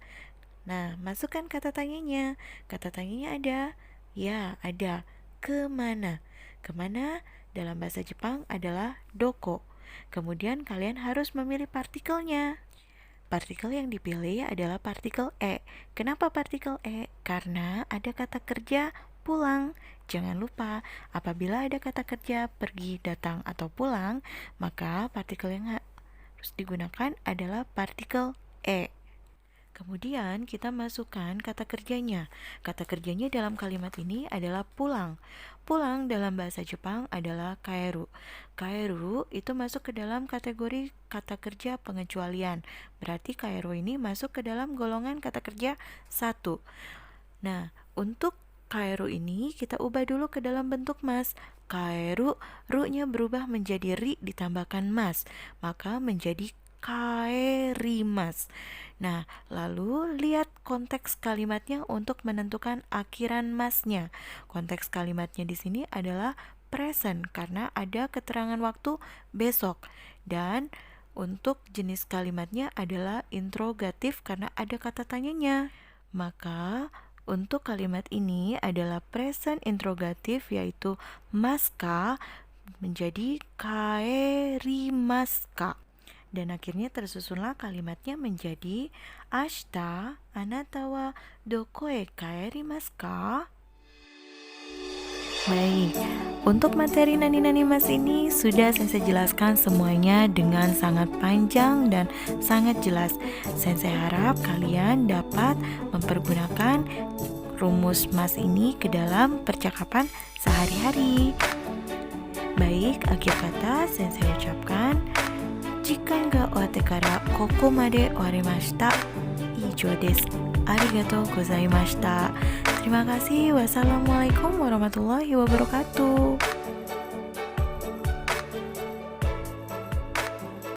Nah, masukkan kata tanyanya. Kata tanyanya ada? Ya, ada. kemana. Kemana dalam bahasa Jepang adalah doko. Kemudian kalian harus memilih partikelnya. Partikel yang dipilih adalah partikel E. Kenapa partikel E? Karena ada kata kerja pulang. Jangan lupa, apabila ada kata kerja pergi, datang, atau pulang, maka partikel yang harus digunakan adalah partikel E. Kemudian kita masukkan kata kerjanya. Kata kerjanya dalam kalimat ini adalah pulang. Pulang dalam bahasa Jepang adalah kaeru. Kaeru itu masuk ke dalam kategori kata kerja pengecualian. Berarti kaeru ini masuk ke dalam golongan kata kerja 1. Nah, untuk kaeru ini kita ubah dulu ke dalam bentuk mas. Kaeru, ru-nya berubah menjadi ri ditambahkan mas, maka menjadi kaerimas. Nah, lalu lihat konteks kalimatnya untuk menentukan akhiran masnya. Konteks kalimatnya di sini adalah present karena ada keterangan waktu besok. Dan untuk jenis kalimatnya adalah interrogatif karena ada kata tanyanya. Maka untuk kalimat ini adalah present interrogatif yaitu maska menjadi kaerimaska. Dan akhirnya tersusunlah kalimatnya menjadi Ashita anata wa doko e kaerimasu ka? Baik, untuk materi nani-nani mas ini sudah saya jelaskan semuanya dengan sangat panjang dan sangat jelas. Saya harap kalian dapat mempergunakan rumus mas ini ke dalam percakapan sehari-hari. Baik, akhir kata saya ucapkan Jikan ga ouwatte kara koko made owarimashita. Ijou desu. Arigatou gozaimashita. Terima kasih. Wassalamualaikum warahmatullahi wabarakatuh.